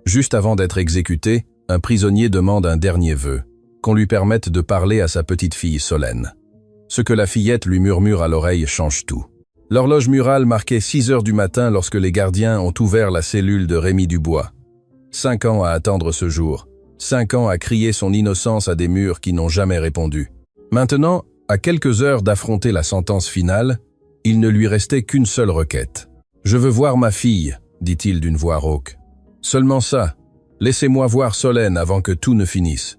Juste avant d'être exécuté, un prisonnier demande un dernier vœu, qu'on lui permette de parler à sa petite fille Solène. Ce que la fillette lui murmure à l'oreille change tout. L'horloge murale marquait 6 heures du matin lorsque les gardiens ont ouvert la cellule de Rémi Dubois. 5 ans à attendre ce jour. 5 ans à crier son innocence à des murs qui n'ont jamais répondu. Maintenant, à quelques heures d'affronter la sentence finale, il ne lui restait qu'une seule requête. « Je veux voir ma fille », dit-il d'une voix rauque. « Seulement ça. Laissez-moi voir Solène avant que tout ne finisse. »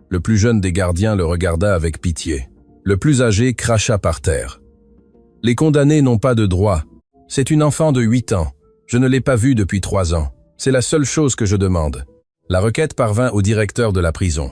Le plus jeune des gardiens le regarda avec pitié. Le plus âgé cracha par terre. « Les condamnés n'ont pas de droit. C'est une enfant de 8 ans. Je ne l'ai pas vue depuis 3 ans. C'est la seule chose que je demande. » La requête parvint au directeur de la prison.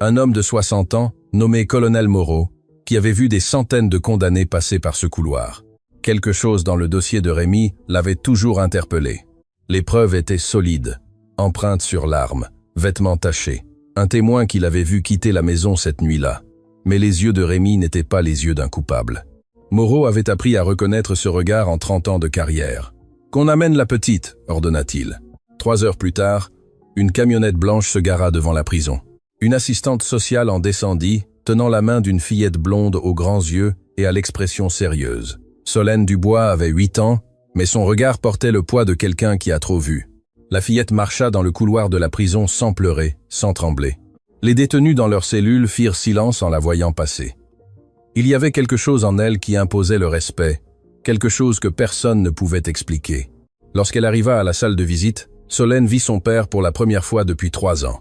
Un homme de 60 ans, nommé Colonel Moreau, qui avait vu des centaines de condamnés passer par ce couloir. Quelque chose dans le dossier de Rémi l'avait toujours interpellé. Les preuves étaient solides. Empreintes sur l'arme, vêtements tachés. Un témoin qu'il avait vu quitter la maison cette nuit-là. Mais les yeux de Rémi n'étaient pas les yeux d'un coupable. Moreau avait appris à reconnaître ce regard en 30 ans de carrière. « Qu'on amène la petite », ordonna-t-il. 3 heures plus tard, une camionnette blanche se gara devant la prison. Une assistante sociale en descendit, tenant la main d'une fillette blonde aux grands yeux et à l'expression sérieuse. Solène Dubois avait 8 ans, mais son regard portait le poids de quelqu'un qui a trop vu. La fillette marcha dans le couloir de la prison sans pleurer, sans trembler. Les détenus dans leur cellule firent silence en la voyant passer. Il y avait quelque chose en elle qui imposait le respect, quelque chose que personne ne pouvait expliquer. Lorsqu'elle arriva à la salle de visite, Solène vit son père pour la première fois depuis 3 ans.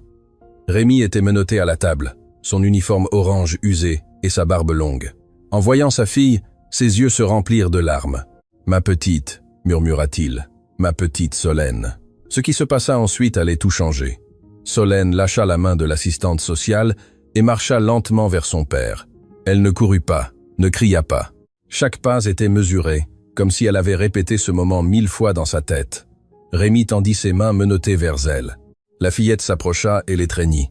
Rémi était menotté à la table, son uniforme orange usé et sa barbe longue. En voyant sa fille, ses yeux se remplirent de larmes. « Ma petite », murmura-t-il, « ma petite Solène ». Ce qui se passa ensuite allait tout changer. Solène lâcha la main de l'assistante sociale et marcha lentement vers son père. Elle ne courut pas, ne cria pas. Chaque pas était mesuré, comme si elle avait répété ce moment 1000 fois dans sa tête. Rémi tendit ses mains menottées vers elle. La fillette s'approcha et l'étreignit.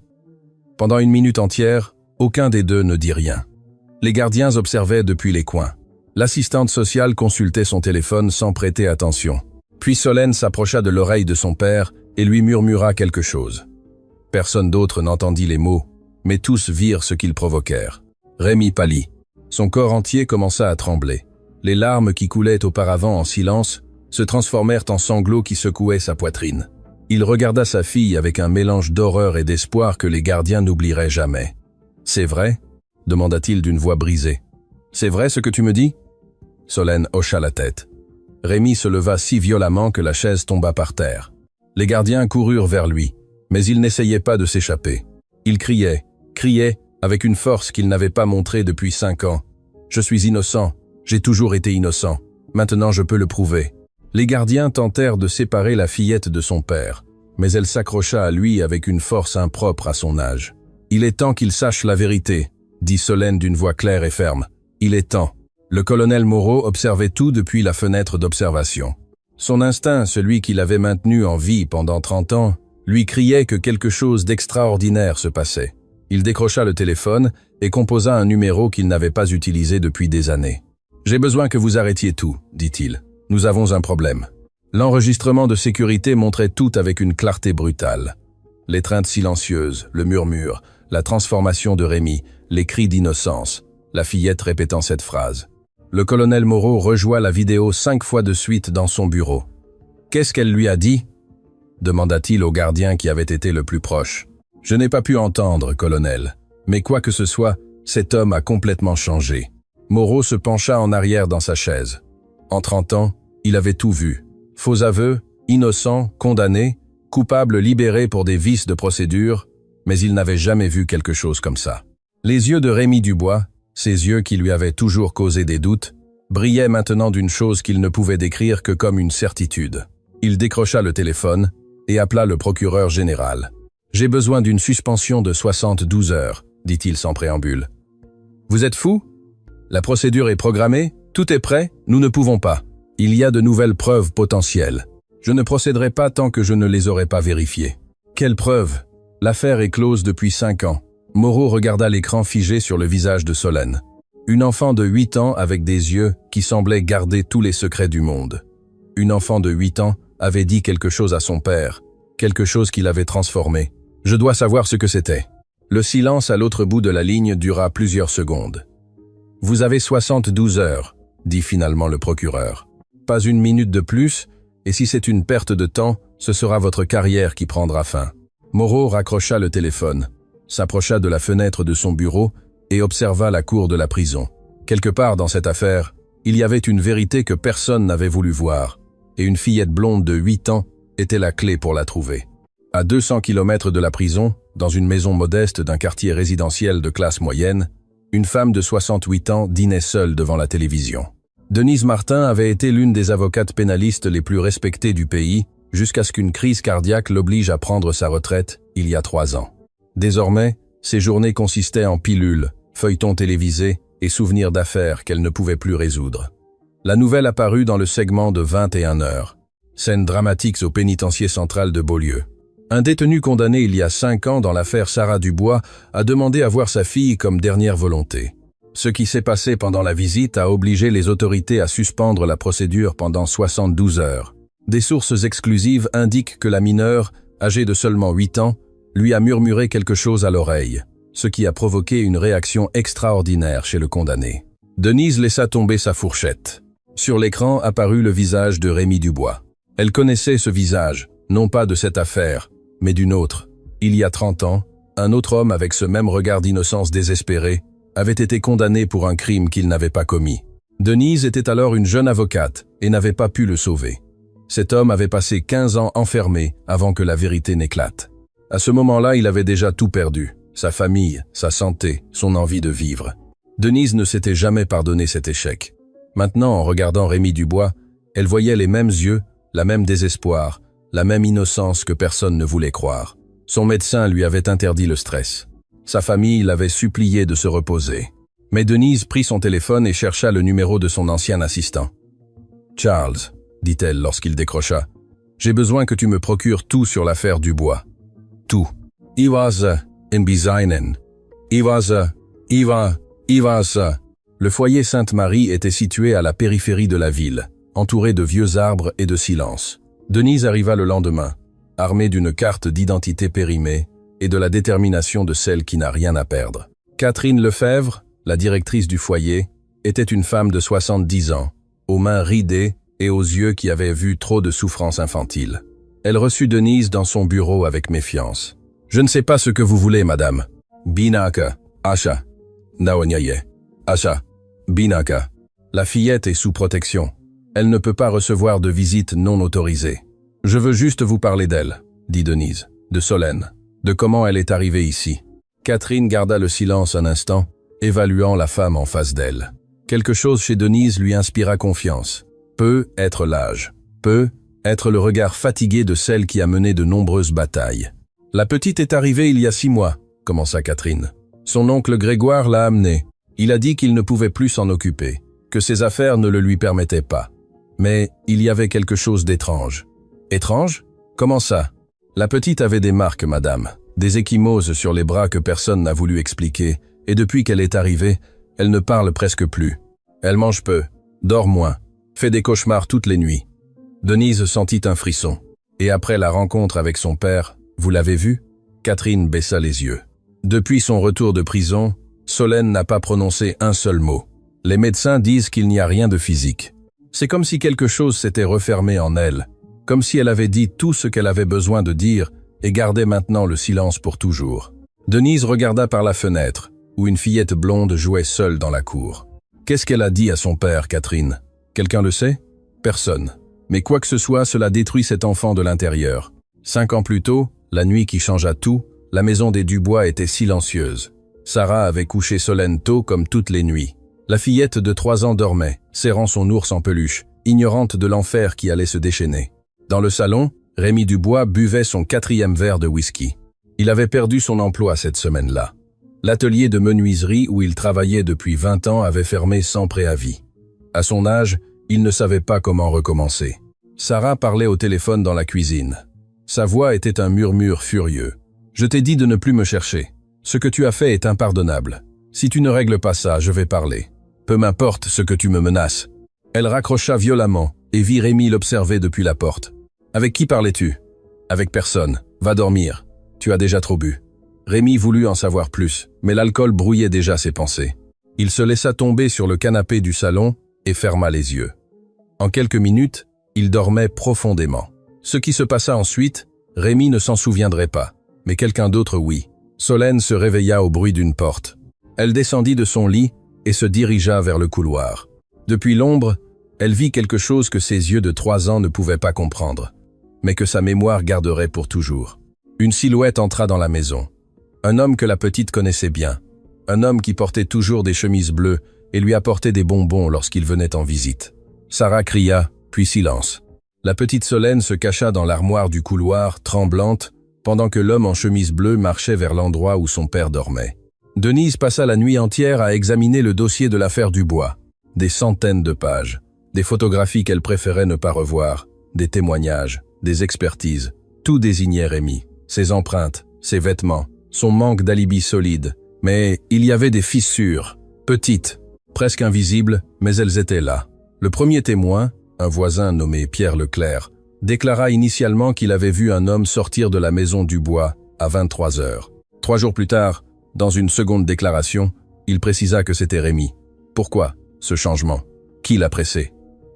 Pendant 1 minute entière, aucun des deux ne dit rien. Les gardiens observaient depuis les coins. L'assistante sociale consultait son téléphone sans prêter attention. Puis Solène s'approcha de l'oreille de son père et lui murmura quelque chose. Personne d'autre n'entendit les mots, mais tous virent ce qu'ils provoquèrent. Rémi pâlit. Son corps entier commença à trembler. Les larmes qui coulaient auparavant en silence se transformèrent en sanglots qui secouaient sa poitrine. Il regarda sa fille avec un mélange d'horreur et d'espoir que les gardiens n'oublieraient jamais. « C'est vrai ?» demanda-t-il d'une voix brisée. « C'est vrai ce que tu me dis ?» Solène hocha la tête. Rémi se leva si violemment que la chaise tomba par terre. Les gardiens coururent vers lui, mais il n'essayait pas de s'échapper. Il criait avec une force qu'il n'avait pas montrée depuis 5 ans. « Je suis innocent, j'ai toujours été innocent. Maintenant je peux le prouver. » Les gardiens tentèrent de séparer la fillette de son père, mais elle s'accrocha à lui avec une force impropre à son âge. « Il est temps qu'il sache la vérité », dit Solène d'une voix claire et ferme. « Il est temps. » Le colonel Moreau observait tout depuis la fenêtre d'observation. Son instinct, celui qui l'avait maintenu en vie pendant 30 ans, lui criait que quelque chose d'extraordinaire se passait. Il décrocha le téléphone et composa un numéro qu'il n'avait pas utilisé depuis des années. « J'ai besoin que vous arrêtiez tout, » dit-il. « Nous avons un problème. » L'enregistrement de sécurité montrait tout avec une clarté brutale. L'étreinte silencieuse, le murmure, la transformation de Rémi, les cris d'innocence, la fillette répétant cette phrase. Le colonel Moreau rejoint la vidéo 5 fois de suite dans son bureau. « Qu'est-ce qu'elle lui a dit ?» demanda-t-il au gardien qui avait été le plus proche. « Je n'ai pas pu entendre, colonel. Mais quoi que ce soit, cet homme a complètement changé. » Moreau se pencha en arrière dans sa chaise. En 30 ans, il avait tout vu. Faux aveux, innocent, condamné, coupable libéré pour des vices de procédure, mais il n'avait jamais vu quelque chose comme ça. Les yeux de Rémi Dubois, ses yeux qui lui avaient toujours causé des doutes, brillaient maintenant d'une chose qu'il ne pouvait décrire que comme une certitude. Il décrocha le téléphone et appela le procureur général. « J'ai besoin d'une suspension de 72 heures, dit-il sans préambule. « Vous êtes fou? La procédure est programmée, tout est prêt, nous ne pouvons pas. Il y a de nouvelles preuves potentielles. Je ne procéderai pas tant que je ne les aurai pas vérifiées. » Quelles preuves? L'affaire est close depuis 5 ans. Moreau regarda l'écran figé sur le visage de Solène. Une enfant de 8 ans avec des yeux qui semblaient garder tous les secrets du monde. Une enfant de 8 ans avait dit quelque chose à son père, quelque chose qui l'avait transformé. Je dois savoir ce que c'était. Le silence à l'autre bout de la ligne dura plusieurs secondes. Vous avez 72 heures, dit finalement le procureur. Pas une minute de plus, et si c'est une perte de temps, ce sera votre carrière qui prendra fin. Moreau raccrocha le téléphone, s'approcha de la fenêtre de son bureau et observa la cour de la prison. Quelque part dans cette affaire, il y avait une vérité que personne n'avait voulu voir, et une fillette blonde de 8 ans était la clé pour la trouver. À 200 km de la prison, dans une maison modeste d'un quartier résidentiel de classe moyenne, une femme de 68 ans dînait seule devant la télévision. Denise Martin avait été l'une des avocates pénalistes les plus respectées du pays, jusqu'à ce qu'une crise cardiaque l'oblige à prendre sa retraite il y a 3 ans. Désormais, ses journées consistaient en pilules, feuilletons télévisés et souvenirs d'affaires qu'elle ne pouvait plus résoudre. La nouvelle apparut dans le segment de 21 heures. Scènes dramatiques au pénitencier central de Beaulieu. Un détenu condamné il y a 5 ans dans l'affaire Sarah Dubois a demandé à voir sa fille comme dernière volonté. Ce qui s'est passé pendant la visite a obligé les autorités à suspendre la procédure pendant 72 heures. Des sources exclusives indiquent que la mineure, âgée de seulement 8 ans, lui a murmuré quelque chose à l'oreille, ce qui a provoqué une réaction extraordinaire chez le condamné. Denise laissa tomber sa fourchette. Sur l'écran apparut le visage de Rémi Dubois. Elle connaissait ce visage, non pas de cette affaire, mais d'une autre. Il y a 30 ans, un autre homme avec ce même regard d'innocence désespérée avait été condamné pour un crime qu'il n'avait pas commis. Denise était alors une jeune avocate et n'avait pas pu le sauver. Cet homme avait passé 15 ans enfermé avant que la vérité n'éclate. À ce moment-là, il avait déjà tout perdu. Sa famille, sa santé, son envie de vivre. Denise ne s'était jamais pardonné cet échec. Maintenant, en regardant Rémi Dubois, elle voyait les mêmes yeux, la même désespoir, la même innocence que personne ne voulait croire. Son médecin lui avait interdit le stress. Sa famille l'avait supplié de se reposer. Mais Denise prit son téléphone et chercha le numéro de son ancien assistant. « Charles », dit-elle lorsqu'il décrocha, « j'ai besoin que tu me procures tout sur l'affaire Dubois. Tout. I was in Bizainen. I was. Le foyer Sainte-Marie était situé à la périphérie de la ville, entouré de vieux arbres et de silence. Denise arriva le lendemain, armée d'une carte d'identité périmée et de la détermination de celle qui n'a rien à perdre. Catherine Lefebvre, la directrice du foyer, était une femme de 70 ans, aux mains ridées et aux yeux qui avaient vu trop de souffrances infantiles. Elle reçut Denise dans son bureau avec méfiance. « Je ne sais pas ce que vous voulez, madame. Binaka, Asha. Naonyaye. Asha. Binaka. La fillette est sous protection. Elle ne peut pas recevoir de visites non autorisées. Je veux juste vous parler d'elle, dit Denise, de Solène, de comment elle est arrivée ici. » Catherine garda le silence un instant, évaluant la femme en face d'elle. Quelque chose chez Denise lui inspira confiance. Peut être l'âge. Peut être le regard fatigué de celle qui a mené de nombreuses batailles. « La petite est arrivée il y a 6 mois, commença Catherine. Son oncle Grégoire l'a amenée. Il a dit qu'il ne pouvait plus s'en occuper, que ses affaires ne le lui permettaient pas. Mais il y avait quelque chose d'étrange. » « Étrange? Comment ça? » « La petite avait des marques, madame, des ecchymoses sur les bras que personne n'a voulu expliquer, et depuis qu'elle est arrivée, elle ne parle presque plus. Elle mange peu, dort moins, fait des cauchemars toutes les nuits. » Denise sentit un frisson. Et après la rencontre avec son père, vous l'avez vu? Catherine baissa les yeux. Depuis son retour de prison, Solène n'a pas prononcé un seul mot. Les médecins disent qu'il n'y a rien de physique. C'est comme si quelque chose s'était refermé en elle, comme si elle avait dit tout ce qu'elle avait besoin de dire et gardait maintenant le silence pour toujours. Denise regarda par la fenêtre, où une fillette blonde jouait seule dans la cour. Qu'est-ce qu'elle a dit à son père, Catherine? Quelqu'un le sait? Personne. Mais quoi que ce soit, cela détruit cet enfant de l'intérieur. 5 ans plus tôt, la nuit qui changea tout, la maison des Dubois était silencieuse. Sarah avait couché Solène tôt comme toutes les nuits. La fillette de 3 ans dormait, serrant son ours en peluche, ignorante de l'enfer qui allait se déchaîner. Dans le salon, Rémi Dubois buvait son 4e verre de whisky. Il avait perdu son emploi cette semaine-là. L'atelier de menuiserie où il travaillait depuis 20 ans avait fermé sans préavis. À son âge, il ne savait pas comment recommencer. Sarah parlait au téléphone dans la cuisine. Sa voix était un murmure furieux. « Je t'ai dit de ne plus me chercher. Ce que tu as fait est impardonnable. Si tu ne règles pas ça, je vais parler. Peu m'importe ce que tu me menaces. » Elle raccrocha violemment et vit Rémi l'observer depuis la porte. « Avec qui parlais-tu » Avec personne. Va dormir. Tu as déjà trop bu. Rémi voulut en savoir plus, mais l'alcool brouillait déjà ses pensées. Il se laissa tomber sur le canapé du salon et ferma les yeux. En quelques minutes, il dormait profondément. Ce qui se passa ensuite, Rémi ne s'en souviendrait pas, mais quelqu'un d'autre oui. Solène se réveilla au bruit d'une porte. Elle descendit de son lit et se dirigea vers le couloir. Depuis l'ombre, elle vit quelque chose que ses yeux de 3 ans ne pouvaient pas comprendre, mais que sa mémoire garderait pour toujours. Une silhouette entra dans la maison. Un homme que la petite connaissait bien. Un homme qui portait toujours des chemises bleues et lui apportait des bonbons lorsqu'il venait en visite. Sarah cria, puis silence. La petite Solène se cacha dans l'armoire du couloir, tremblante, pendant que l'homme en chemise bleue marchait vers l'endroit où son père dormait. Denise passa la nuit entière à examiner le dossier de l'affaire Dubois. Des centaines de pages, des photographies qu'elle préférait ne pas revoir, des témoignages, des expertises. Tout désignait Rémi, ses empreintes, ses vêtements, son manque d'alibi solide. Mais il y avait des fissures, petites, presque invisibles, mais elles étaient là. Le premier témoin, un voisin nommé Pierre Leclerc, déclara initialement qu'il avait vu un homme sortir de la maison Dubois à 23 heures. 3 jours plus tard, dans une seconde déclaration, il précisa que c'était Rémi. Pourquoi ce changement? Qui l'a pressé?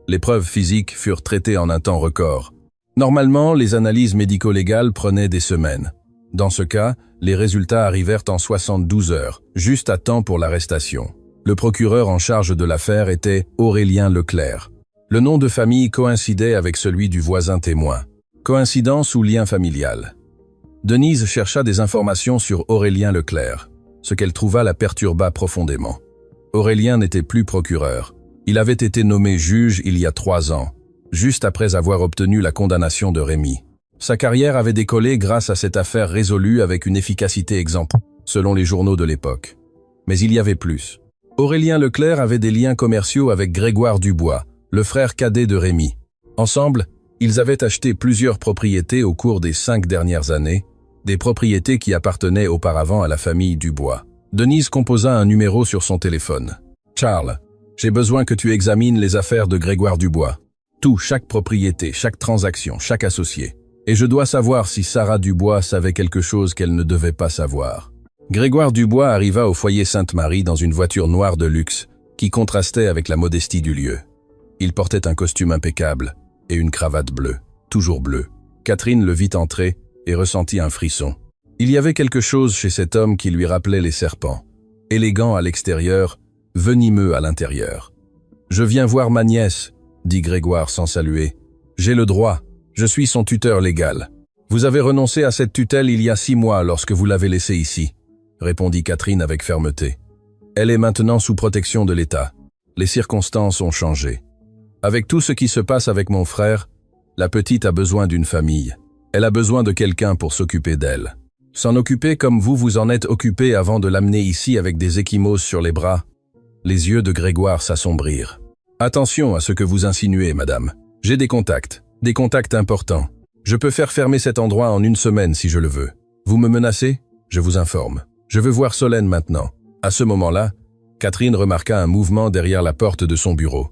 Les preuves physiques furent traitées en un temps record. Normalement, les analyses médico-légales prenaient des semaines. Dans ce cas, les résultats arrivèrent en 72 heures, juste à temps pour l'arrestation. Le procureur en charge de l'affaire était Aurélien Leclerc. Le nom de famille coïncidait avec celui du voisin témoin. Coïncidence ou lien familial? Denise chercha des informations sur Aurélien Leclerc. Ce qu'elle trouva la perturba profondément. Aurélien n'était plus procureur. Il avait été nommé juge il y a 3 ans, juste après avoir obtenu la condamnation de Rémi. Sa carrière avait décollé grâce à cette affaire résolue avec une efficacité exemplaire, selon les journaux de l'époque. Mais il y avait plus. Aurélien Leclerc avait des liens commerciaux avec Grégoire Dubois, le frère cadet de Rémi. Ensemble, ils avaient acheté plusieurs propriétés au cours des 5 dernières années, des propriétés qui appartenaient auparavant à la famille Dubois. Denise composa un numéro sur son téléphone. « Charles, j'ai besoin que tu examines les affaires de Grégoire Dubois. Tout, chaque propriété, chaque transaction, chaque associé. Et je dois savoir si Sarah Dubois savait quelque chose qu'elle ne devait pas savoir. » Grégoire Dubois arriva au foyer Sainte-Marie dans une voiture noire de luxe qui contrastait avec la modestie du lieu. Il portait un costume impeccable et une cravate bleue, toujours bleue. Catherine le vit entrer et ressentit un frisson. Il y avait quelque chose chez cet homme qui lui rappelait les serpents. Élégant à l'extérieur, venimeux à l'intérieur. « Je viens voir ma nièce », dit Grégoire sans saluer. « J'ai le droit. Je suis son tuteur légal. Vous avez renoncé à cette tutelle il y a 6 mois lorsque vous l'avez laissée ici, répondit Catherine avec fermeté. Elle est maintenant sous protection de l'État. Les circonstances ont changé. Avec tout ce qui se passe avec mon frère, la petite a besoin d'une famille. Elle a besoin de quelqu'un pour s'occuper d'elle. S'en occuper comme vous vous en êtes occupé avant de l'amener ici avec des ecchymoses sur les bras. Les yeux de Grégoire s'assombrirent. Attention à ce que vous insinuez, madame. J'ai des contacts importants. Je peux faire fermer cet endroit en 1 semaine si je le veux. Vous me menacez? Je vous informe. Je veux voir Solène maintenant. À ce moment-là, Catherine remarqua un mouvement derrière la porte de son bureau.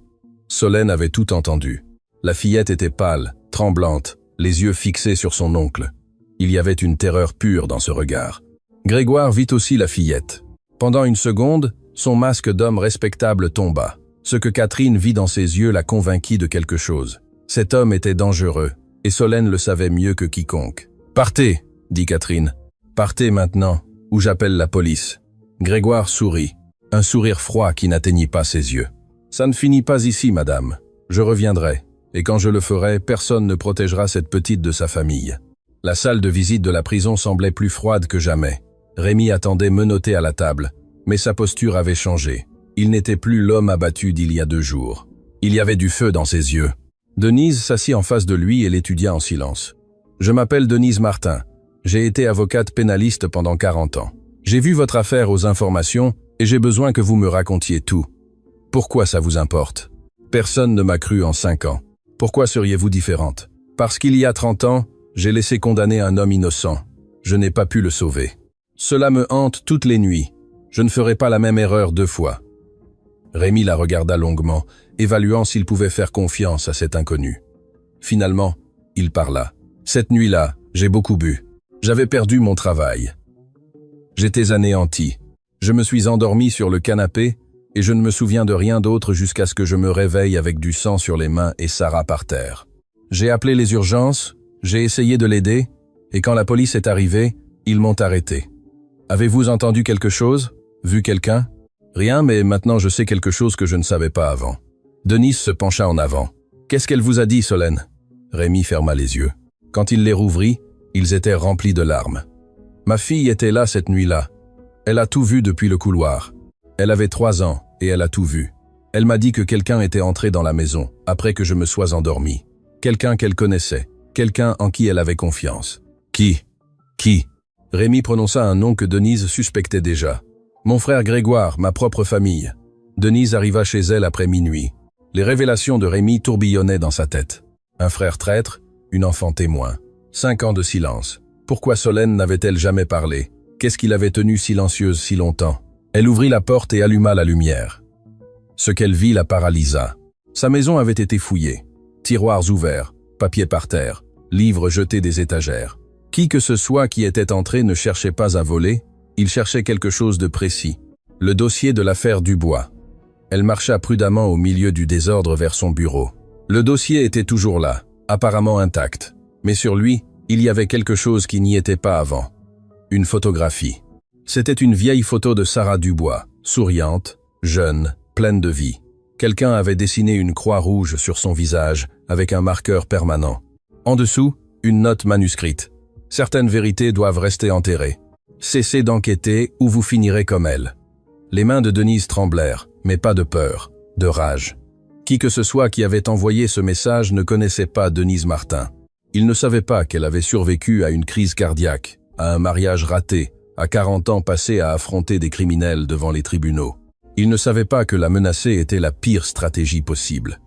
Solène avait tout entendu. La fillette était pâle, tremblante, les yeux fixés sur son oncle. Il y avait une terreur pure dans ce regard. Grégoire vit aussi la fillette. Pendant 1 seconde, son masque d'homme respectable tomba. Ce que Catherine vit dans ses yeux la convainquit de quelque chose. Cet homme était dangereux, et Solène le savait mieux que quiconque. « Partez !» dit Catherine. « Partez maintenant, ou j'appelle la police. » Grégoire sourit, un sourire froid qui n'atteignit pas ses yeux. « Ça ne finit pas ici, madame. Je reviendrai, et quand je le ferai, personne ne protégera cette petite de sa famille. » La salle de visite de la prison semblait plus froide que jamais. Rémi attendait menotté à la table, mais sa posture avait changé. Il n'était plus l'homme abattu d'il y a 2 jours. Il y avait du feu dans ses yeux. Denise s'assit en face de lui et l'étudia en silence. « Je m'appelle Denise Martin. J'ai été avocate pénaliste pendant 40 ans. J'ai vu votre affaire aux informations et j'ai besoin que vous me racontiez tout. Pourquoi ça vous importe? Personne ne m'a cru en 5 ans. Pourquoi seriez-vous différente? Parce qu'il y a 30 ans, j'ai laissé condamner un homme innocent. Je n'ai pas pu le sauver. Cela me hante toutes les nuits. Je ne ferai pas la même erreur 2 fois. » Rémi la regarda longuement, évaluant s'il pouvait faire confiance à cet inconnu. Finalement, il parla. « Cette nuit-là, J'ai beaucoup bu. J'avais perdu mon travail. J'étais anéanti. Je me suis endormi sur le canapé et je ne me souviens de rien d'autre jusqu'à ce que je me réveille avec du sang sur les mains et Sarah par terre. J'ai appelé les urgences, j'ai essayé de l'aider, et quand la police est arrivée, ils m'ont arrêté. Avez-vous entendu quelque chose? Vu quelqu'un? Rien, mais maintenant je sais quelque chose que je ne savais pas avant. Denise se pencha en avant. Qu'est-ce qu'elle vous a dit, Solène? Rémi ferma les yeux. Quand il les rouvrit, ils étaient remplis de larmes. Ma fille était là cette nuit-là. Elle a tout vu depuis le couloir. Elle avait 3 ans et elle a tout vu. Elle m'a dit que quelqu'un était entré dans la maison après que je me sois endormi. Quelqu'un qu'elle connaissait, quelqu'un en qui elle avait confiance. Qui? Rémi prononça un nom que Denise suspectait déjà. Mon frère Grégoire, ma propre famille. Denise arriva chez elle après minuit. Les révélations de Rémi tourbillonnaient dans sa tête. Un frère traître, une enfant témoin. 5 ans de silence. Pourquoi Solène n'avait-elle jamais parlé? Qu'est-ce qui l'avait tenue silencieuse si longtemps? Elle ouvrit la porte et alluma la lumière. Ce qu'elle vit la paralysa. Sa maison avait été fouillée. Tiroirs ouverts, papiers par terre, livres jetés des étagères. Qui que ce soit qui était entré ne cherchait pas à voler, il cherchait quelque chose de précis. Le dossier de l'affaire Dubois. Elle marcha prudemment au milieu du désordre vers son bureau. Le dossier était toujours là, apparemment intact. Mais sur lui, il y avait quelque chose qui n'y était pas avant. Une photographie. C'était une vieille photo de Sarah Dubois, souriante, jeune, pleine de vie. Quelqu'un avait dessiné une croix rouge sur son visage avec un marqueur permanent. En dessous, une note manuscrite. Certaines vérités doivent rester enterrées. Cessez d'enquêter ou vous finirez comme elle. Les mains de Denise tremblèrent, mais pas de peur, de rage. Qui que ce soit qui avait envoyé ce message ne connaissait pas Denise Martin. Il ne savait pas qu'elle avait survécu à une crise cardiaque, à un mariage raté, à 40 ans passés à affronter des criminels devant les tribunaux. Il ne savait pas que la menacer était la pire stratégie possible.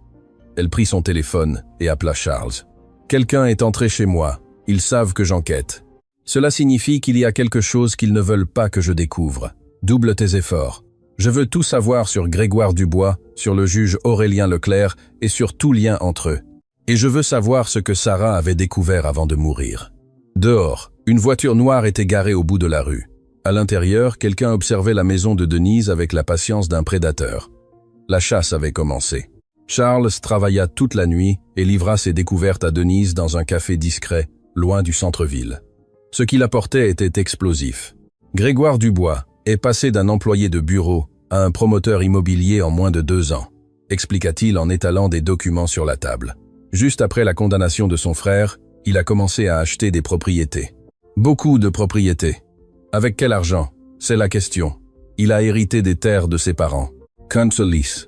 Elle prit son téléphone et appela Charles. « Quelqu'un est entré chez moi. Ils savent que j'enquête. Cela signifie qu'il y a quelque chose qu'ils ne veulent pas que je découvre. Double tes efforts. Je veux tout savoir sur Grégoire Dubois, sur le juge Aurélien Leclerc et sur tout lien entre eux. Et je veux savoir ce que Sarah avait découvert avant de mourir. » Dehors, une voiture noire était garée au bout de la rue. À l'intérieur, quelqu'un observait la maison de Denise avec la patience d'un prédateur. La chasse avait commencé. Charles travailla toute la nuit et livra ses découvertes à Denise dans un café discret, loin du centre-ville. Ce qu'il apportait était explosif. Grégoire Dubois est passé d'un employé de bureau à un promoteur immobilier en moins de 2 ans, expliqua-t-il en étalant des documents sur la table. Juste après la condamnation de son frère, il a commencé à acheter des propriétés. Beaucoup de propriétés. Avec quel argent? C'est la question. Il a hérité des terres de ses parents. Consolis.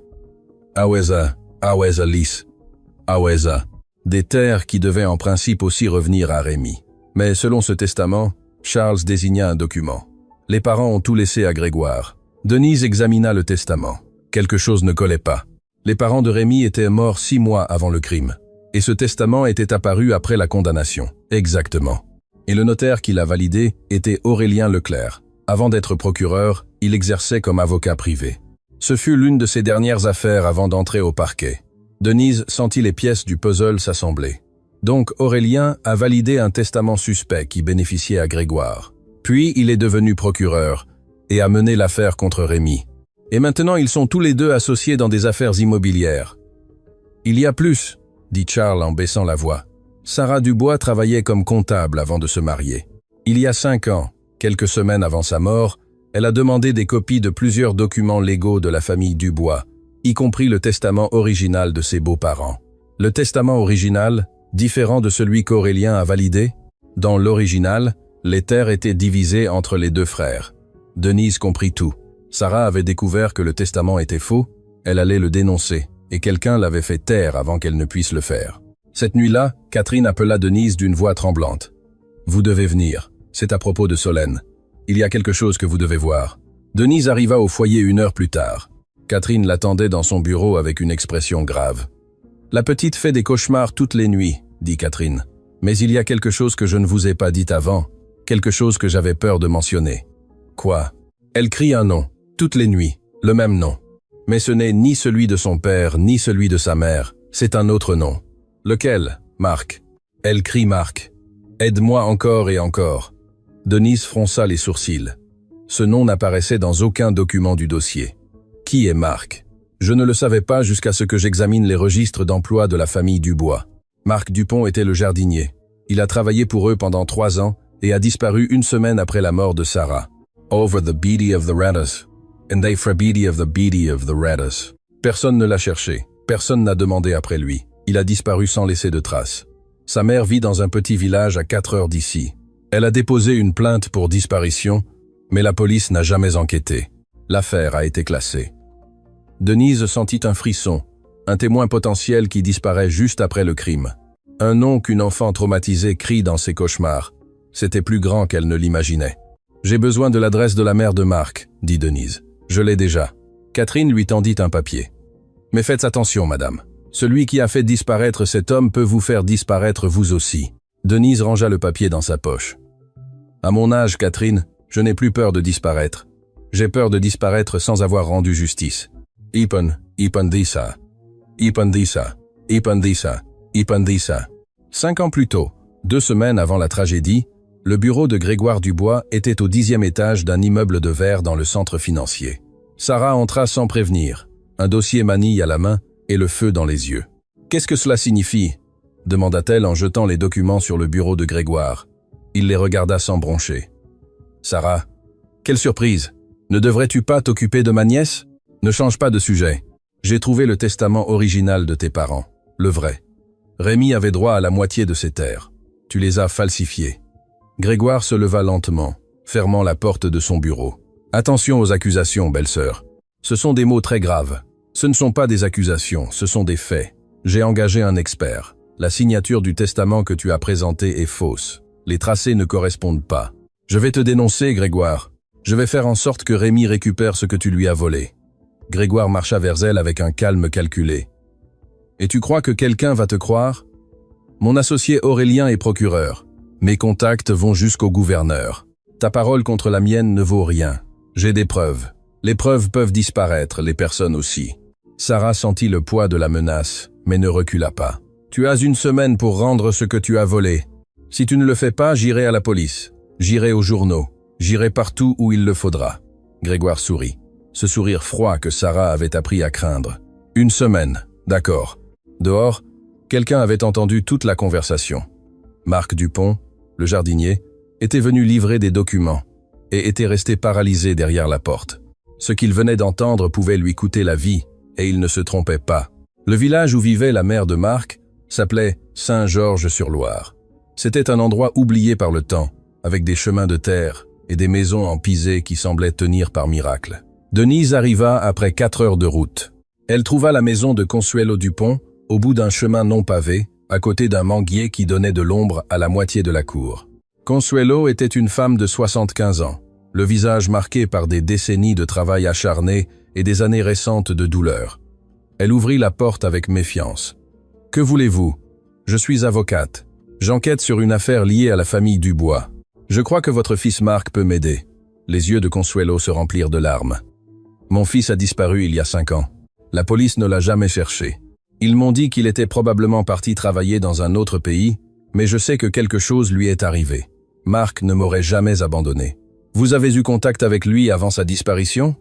Aweza Lis. Aweza. Des terres qui devaient en principe aussi revenir à Rémi. Mais selon ce testament, Charles désigna un document. Les parents ont tout laissé à Grégoire. Denise examina le testament. Quelque chose ne collait pas. Les parents de Rémi étaient morts 6 mois avant le crime. Et ce testament était apparu après la condamnation. Exactement. Et le notaire qui l'a validé était Aurélien Leclerc. Avant d'être procureur, il exerçait comme avocat privé. Ce fut l'une de ses dernières affaires avant d'entrer au parquet. Denise sentit les pièces du puzzle s'assembler. Donc Aurélien a validé un testament suspect qui bénéficiait à Grégoire. Puis il est devenu procureur et a mené l'affaire contre Rémi. Et maintenant ils sont tous les deux associés dans des affaires immobilières. Il y a plus, dit Charles en baissant la voix. Sarah Dubois travaillait comme comptable avant de se marier. Il y a 5 ans, quelques semaines avant sa mort, elle a demandé des copies de plusieurs documents légaux de la famille Dubois, y compris le testament original de ses beaux-parents. Le testament original, différent de celui qu'Aurélien a validé, dans l'original, les terres étaient divisées entre les 2 frères. Denise comprit tout. Sarah avait découvert que le testament était faux, elle allait le dénoncer, et quelqu'un l'avait fait taire avant qu'elle ne puisse le faire. Cette nuit-là, Catherine appela Denise d'une voix tremblante. « Vous devez venir, c'est à propos de Solène. Il y a quelque chose que vous devez voir. » Denise arriva au foyer 1 heure plus tard. Catherine l'attendait dans son bureau avec une expression grave. « La petite fait des cauchemars toutes les nuits, » dit Catherine. « Mais il y a quelque chose que je ne vous ai pas dit avant, quelque chose que j'avais peur de mentionner. »« Quoi ?» ?»« Elle crie un nom, toutes les nuits, le même nom. Mais ce n'est ni celui de son père, ni celui de sa mère, c'est un autre nom. »« Lequel ? » ?»« Marc. » Elle crie Marc. Aide-moi encore et encore. Denise fronça les sourcils. Ce nom n'apparaissait dans aucun document du dossier. Qui est Marc? Je ne le savais pas jusqu'à ce que j'examine les registres d'emploi de la famille Dubois. Marc Dupont était le jardinier. Il a travaillé pour eux pendant 3 ans et a disparu 1 semaine après la mort de Sarah. Over the body of the ratters. And they for body of the ratters. Personne ne l'a cherché. Personne n'a demandé après lui. Il a disparu sans laisser de traces. Sa mère vit dans un petit village à 4 heures d'ici. Elle a déposé une plainte pour disparition, mais la police n'a jamais enquêté. L'affaire a été classée. Denise sentit un frisson, un témoin potentiel qui disparaît juste après le crime. Un nom qu'une enfant traumatisée crie dans ses cauchemars. C'était plus grand qu'elle ne l'imaginait. « J'ai besoin de l'adresse de la mère de Marc, » dit Denise. « Je l'ai déjà. » Catherine lui tendit un papier. « Mais faites attention, madame. Celui qui a fait disparaître cet homme peut vous faire disparaître vous aussi. » Denise rangea le papier dans sa poche. « À mon âge, Catherine, je n'ai plus peur de disparaître. J'ai peur de disparaître sans avoir rendu justice. Ipandisa. 5 ans plus tôt, 2 semaines avant la tragédie, le bureau de Grégoire Dubois était au 10e étage d'un immeuble de verre dans le centre financier. Sarah entra sans prévenir, un dossier manille à la main et le feu dans les yeux. « Qu'est-ce que cela signifie ?» demanda-t-elle en jetant les documents sur le bureau de Grégoire. Il les regarda sans broncher. « Sarah, quelle surprise! Ne devrais-tu pas t'occuper de ma nièce? Ne change pas de sujet. J'ai trouvé le testament original de tes parents, le vrai. Rémi avait droit à la moitié de ses terres. Tu les as falsifiés. » Grégoire se leva lentement, fermant la porte de son bureau. « Attention aux accusations, belle-sœur. Ce sont des mots très graves. Ce ne sont pas des accusations, ce sont des faits. J'ai engagé un expert. La signature du testament que tu as présenté est fausse. Les tracés ne correspondent pas. Je vais te dénoncer, Grégoire. Je vais faire en sorte que Rémi récupère ce que tu lui as volé. » Grégoire marcha vers elle avec un calme calculé. « Et tu crois que quelqu'un va te croire? Mon associé Aurélien est procureur. Mes contacts vont jusqu'au gouverneur. Ta parole contre la mienne ne vaut rien. J'ai des preuves. Les preuves peuvent disparaître, les personnes aussi. » Sarah sentit le poids de la menace, mais ne recula pas. « Tu as 1 semaine pour rendre ce que tu as volé. Si tu ne le fais pas, j'irai à la police. J'irai aux journaux. J'irai partout où il le faudra. » Grégoire sourit. Ce sourire froid que Sarah avait appris à craindre. 1 semaine, d'accord. Dehors, quelqu'un avait entendu toute la conversation. Marc Dupont, le jardinier, était venu livrer des documents et était resté paralysé derrière la porte. Ce qu'il venait d'entendre pouvait lui coûter la vie, et il ne se trompait pas. Le village où vivait la mère de Marc s'appelait Saint-Georges-sur-Loire. C'était un endroit oublié par le temps, avec des chemins de terre et des maisons en pisé qui semblaient tenir par miracle. Denise arriva après 4 heures de route. Elle trouva la maison de Consuelo Dupont au bout d'un chemin non pavé, à côté d'un manguier qui donnait de l'ombre à la moitié de la cour. Consuelo était une femme de 75 ans, le visage marqué par des décennies de travail acharné et des années récentes de douleur. Elle ouvrit la porte avec méfiance. « Que voulez-vous? Je suis avocate. J'enquête sur une affaire liée à la famille Dubois. Je crois que votre fils Marc peut m'aider. » Les yeux de Consuelo se remplirent de larmes. « Mon fils a disparu il y a 5 ans. La police ne l'a jamais cherché. Ils m'ont dit qu'il était probablement parti travailler dans un autre pays, mais je sais que quelque chose lui est arrivé. Marc ne m'aurait jamais abandonné. Vous avez eu contact avec lui avant sa disparition ?»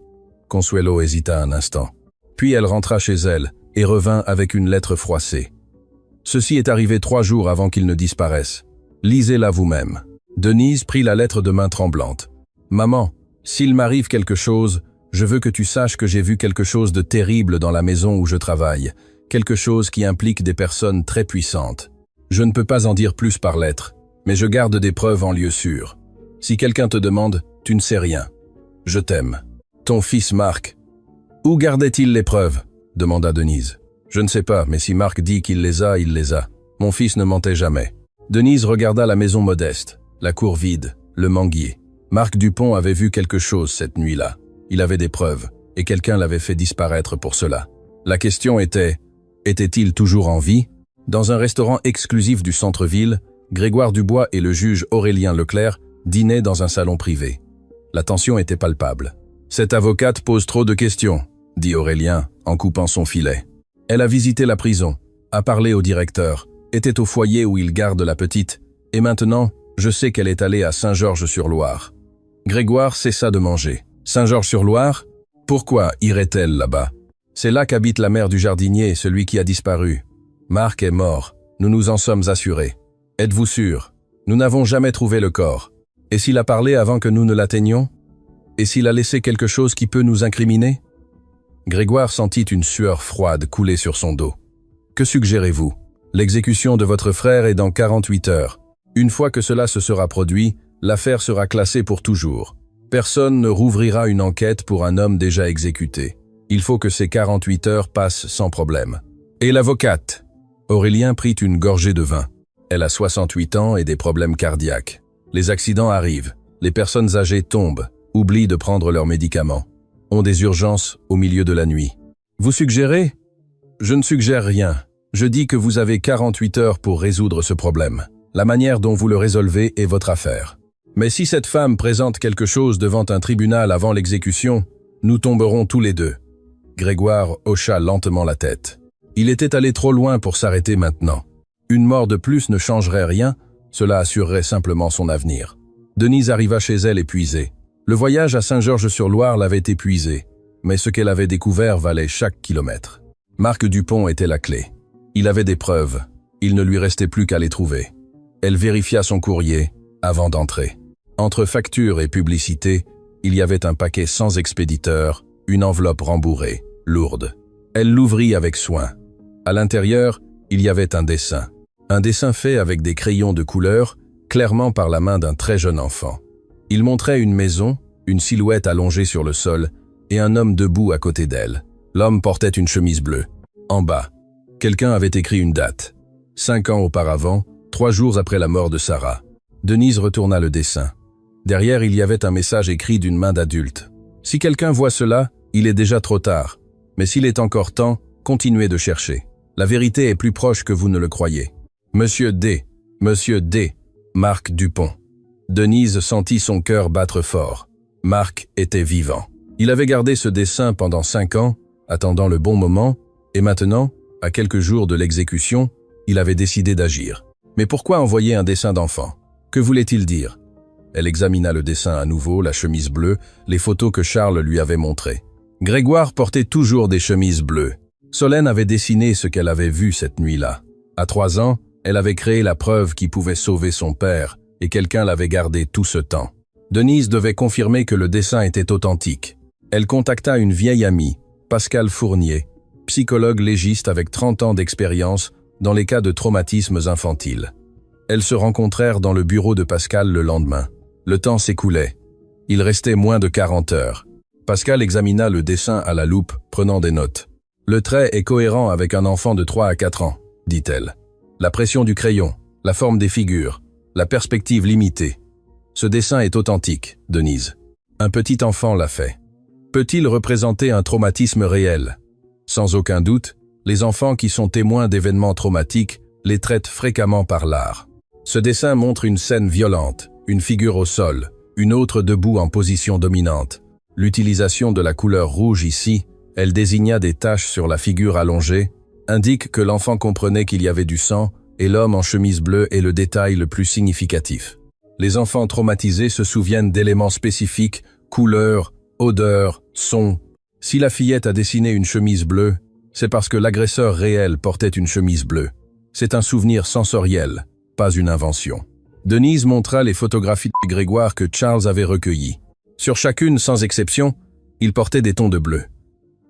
Consuelo hésita un instant. Puis elle rentra chez elle et revint avec une lettre froissée. « Ceci est arrivé 3 jours avant qu'il ne disparaisse. Lisez-la vous-même. » Denise prit la lettre de main tremblante. « Maman, s'il m'arrive quelque chose, je veux que tu saches que j'ai vu quelque chose de terrible dans la maison où je travaille, quelque chose qui implique des personnes très puissantes. Je ne peux pas en dire plus par lettre, mais je garde des preuves en lieu sûr. Si quelqu'un te demande, tu ne sais rien. Je t'aime. Ton fils Marc. » « Où gardait-il les preuves ?» demanda Denise. « Je ne sais pas, mais si Marc dit qu'il les a, il les a. Mon fils ne mentait jamais. » Denise regarda la maison modeste, la cour vide, le manguier. Marc Dupont avait vu quelque chose cette nuit-là. Il avait des preuves, et quelqu'un l'avait fait disparaître pour cela. La question était, était-il toujours en vie? Dans un restaurant exclusif du centre-ville, Grégoire Dubois et le juge Aurélien Leclerc dînaient dans un salon privé. La tension était palpable. « Cette avocate pose trop de questions », dit Aurélien en coupant son filet. « Elle a visité la prison, a parlé au directeur, était au foyer où il garde la petite, Et maintenant, je sais qu'elle est allée à Saint-Georges-sur-Loire. Grégoire cessa de manger. Saint-Georges-sur-Loire? Pourquoi irait-elle là-bas? C'est là qu'habite la mère du jardinier, celui qui a disparu. Marc est mort. Nous nous en sommes assurés. Êtes-vous sûr? Nous n'avons jamais trouvé le corps. Et s'il a parlé avant que nous ne l'atteignions? Et s'il a laissé quelque chose qui peut nous incriminer? Grégoire sentit une sueur froide couler sur son dos. Que suggérez-vous? L'exécution de votre frère est dans 48 heures. Une fois que cela se sera produit, l'affaire sera classée pour toujours. Personne ne rouvrira une enquête pour un homme déjà exécuté. Il faut que ces 48 heures passent sans problème. Et l'avocate? Aurélien prit une gorgée de vin. Elle a 68 ans et des problèmes cardiaques. Les accidents arrivent. Les personnes âgées tombent, oublient de prendre leurs médicaments, ont des urgences au milieu de la nuit. Vous suggérez? Je ne suggère rien. Je dis que vous avez 48 heures pour résoudre ce problème. La manière dont vous le résolvez est votre affaire. Mais si cette femme présente quelque chose devant un tribunal avant l'exécution, nous tomberons tous les deux. Grégoire hocha lentement la tête. Il était allé trop loin pour s'arrêter maintenant. Une mort de plus ne changerait rien, cela assurerait simplement son avenir. Denise arriva chez elle épuisée. Le voyage à Saint-Georges-sur-Loire l'avait épuisée, mais ce qu'elle avait découvert valait chaque kilomètre. Marc Dupont était la clé. Il avait des preuves, il ne lui restait plus qu'à les trouver. Elle vérifia son courrier avant d'entrer. Entre factures et publicité, il y avait un paquet sans expéditeur, une enveloppe rembourrée, lourde. Elle l'ouvrit avec soin. À l'intérieur, il y avait un dessin. Un dessin fait avec des crayons de couleur, clairement par la main d'un très jeune enfant. Il montrait une maison, une silhouette allongée sur le sol, et un homme debout à côté d'elle. L'homme portait une chemise bleue. En bas, quelqu'un avait écrit une date. 5 ans auparavant, 3 jours après la mort de Sarah. Denise retourna le dessin. Derrière, il y avait un message écrit d'une main d'adulte. Si quelqu'un voit cela, il est déjà trop tard. Mais s'il est encore temps, continuez de chercher. La vérité est plus proche que vous ne le croyez. Monsieur D. Marc Dupont. Denise sentit son cœur battre fort. Marc était vivant. Il avait gardé ce dessin pendant 5 ans, attendant le bon moment, et maintenant, à quelques jours de l'exécution, il avait décidé d'agir. Mais pourquoi envoyer un dessin d'enfant? Que voulait-il dire? Elle examina le dessin à nouveau, la chemise bleue, les photos que Charles lui avait montrées. Grégoire portait toujours des chemises bleues. Solène avait dessiné ce qu'elle avait vu cette nuit-là. À 3 ans, elle avait créé la preuve qui pouvait sauver son père, et quelqu'un l'avait gardé tout ce temps. Denise devait confirmer que le dessin était authentique. Elle contacta une vieille amie, Pascal Fournier, psychologue légiste avec 30 ans d'expérience dans les cas de traumatismes infantiles. Elles se rencontrèrent dans le bureau de Pascal le lendemain. Le temps s'écoulait. Il restait moins de 40 heures. Pascal examina le dessin à la loupe, prenant des notes. « Le trait est cohérent avec un enfant de 3 à 4 ans, dit-elle. La pression du crayon, la forme des figures, la perspective limitée. Ce dessin est authentique, Denise. Un petit enfant l'a fait. Peut-il représenter un traumatisme réel? Sans aucun doute, les enfants qui sont témoins d'événements traumatiques les traitent fréquemment par l'art. Ce dessin montre une scène violente, une figure au sol, une autre debout en position dominante. L'utilisation de la couleur rouge ici, elle désigna des taches sur la figure allongée, indique que l'enfant comprenait qu'il y avait du sang et l'homme en chemise bleue est le détail le plus significatif. Les enfants traumatisés se souviennent d'éléments spécifiques, couleurs, odeurs, sons. Si la fillette a dessiné une chemise bleue, c'est parce que l'agresseur réel portait une chemise bleue. C'est un souvenir sensoriel, pas une invention. Denise montra les photographies de Grégoire que Charles avait recueillies. Sur chacune, sans exception, il portait des tons de bleu.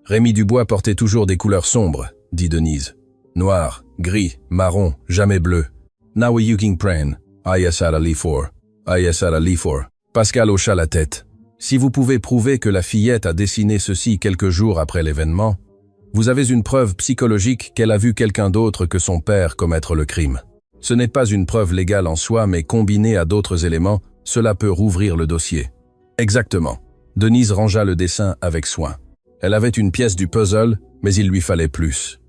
Rémi Dubois portait toujours des couleurs sombres, dit Denise. Noir, gris, marron, jamais bleu. Now you can pray. ISR. Pascal hocha la tête. Si vous pouvez prouver que la fillette a dessiné ceci quelques jours après l'événement, vous avez une preuve psychologique qu'elle a vu quelqu'un d'autre que son père commettre le crime. Ce n'est pas une preuve légale en soi, mais combinée à d'autres éléments, cela peut rouvrir le dossier. Exactement. Denise rangea le dessin avec soin. Elle avait une pièce du puzzle, mais il lui fallait plus.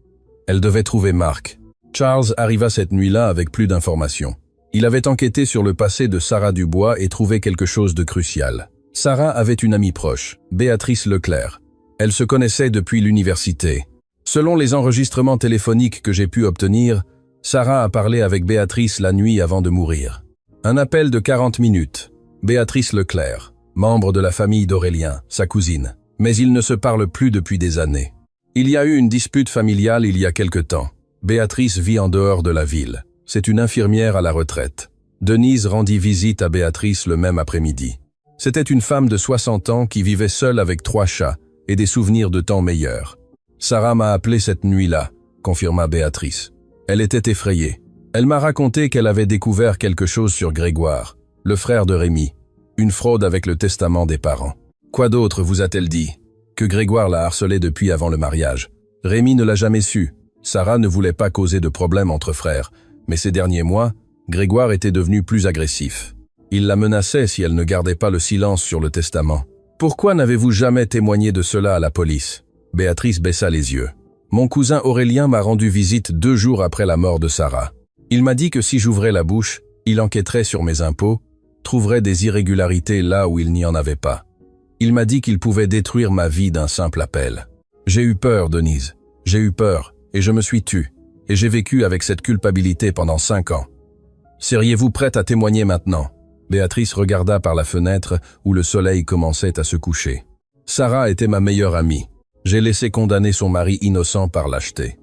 Elle devait trouver Marc. Charles arriva cette nuit-là avec plus d'informations. Il avait enquêté sur le passé de Sarah Dubois et trouvé quelque chose de crucial. Sarah avait une amie proche, Béatrice Leclerc. Elle se connaissait depuis l'université. Selon les enregistrements téléphoniques que j'ai pu obtenir, Sarah a parlé avec Béatrice la nuit avant de mourir. Un appel de 40 minutes. Béatrice Leclerc, membre de la famille d'Aurélien, sa cousine. Mais ils ne se parlent plus depuis des années. Il y a eu une dispute familiale il y a quelque temps. Béatrice vit en dehors de la ville. C'est une infirmière à la retraite. Denise rendit visite à Béatrice le même après-midi. C'était une femme de 60 ans qui vivait seule avec 3 chats et des souvenirs de temps meilleurs. Sarah m'a appelé cette nuit-là, confirma Béatrice. Elle était effrayée. Elle m'a raconté qu'elle avait découvert quelque chose sur Grégoire, le frère de Rémi, une fraude avec le testament des parents. Quoi d'autre vous a-t-elle dit? Que Grégoire l'a harcelé depuis avant le mariage. Rémi ne l'a jamais su. Sarah ne voulait pas causer de problème entre frères, mais ces derniers mois, Grégoire était devenu plus agressif. Il la menaçait si elle ne gardait pas le silence sur le testament. Pourquoi n'avez-vous jamais témoigné de cela à la police? Béatrice baissa les yeux. Mon cousin Aurélien m'a rendu visite 2 jours après la mort de Sarah. Il m'a dit que si j'ouvrais la bouche, il enquêterait sur mes impôts, trouverait des irrégularités là où il n'y en avait pas. Il m'a dit qu'il pouvait détruire ma vie d'un simple appel. J'ai eu peur, Denise. J'ai eu peur, et je me suis tue. Et j'ai vécu avec cette culpabilité pendant 5 ans. Seriez-vous prête à témoigner maintenant? Béatrice regarda par la fenêtre où le soleil commençait à se coucher. Sarah était ma meilleure amie. J'ai laissé condamner son mari innocent par lâcheté.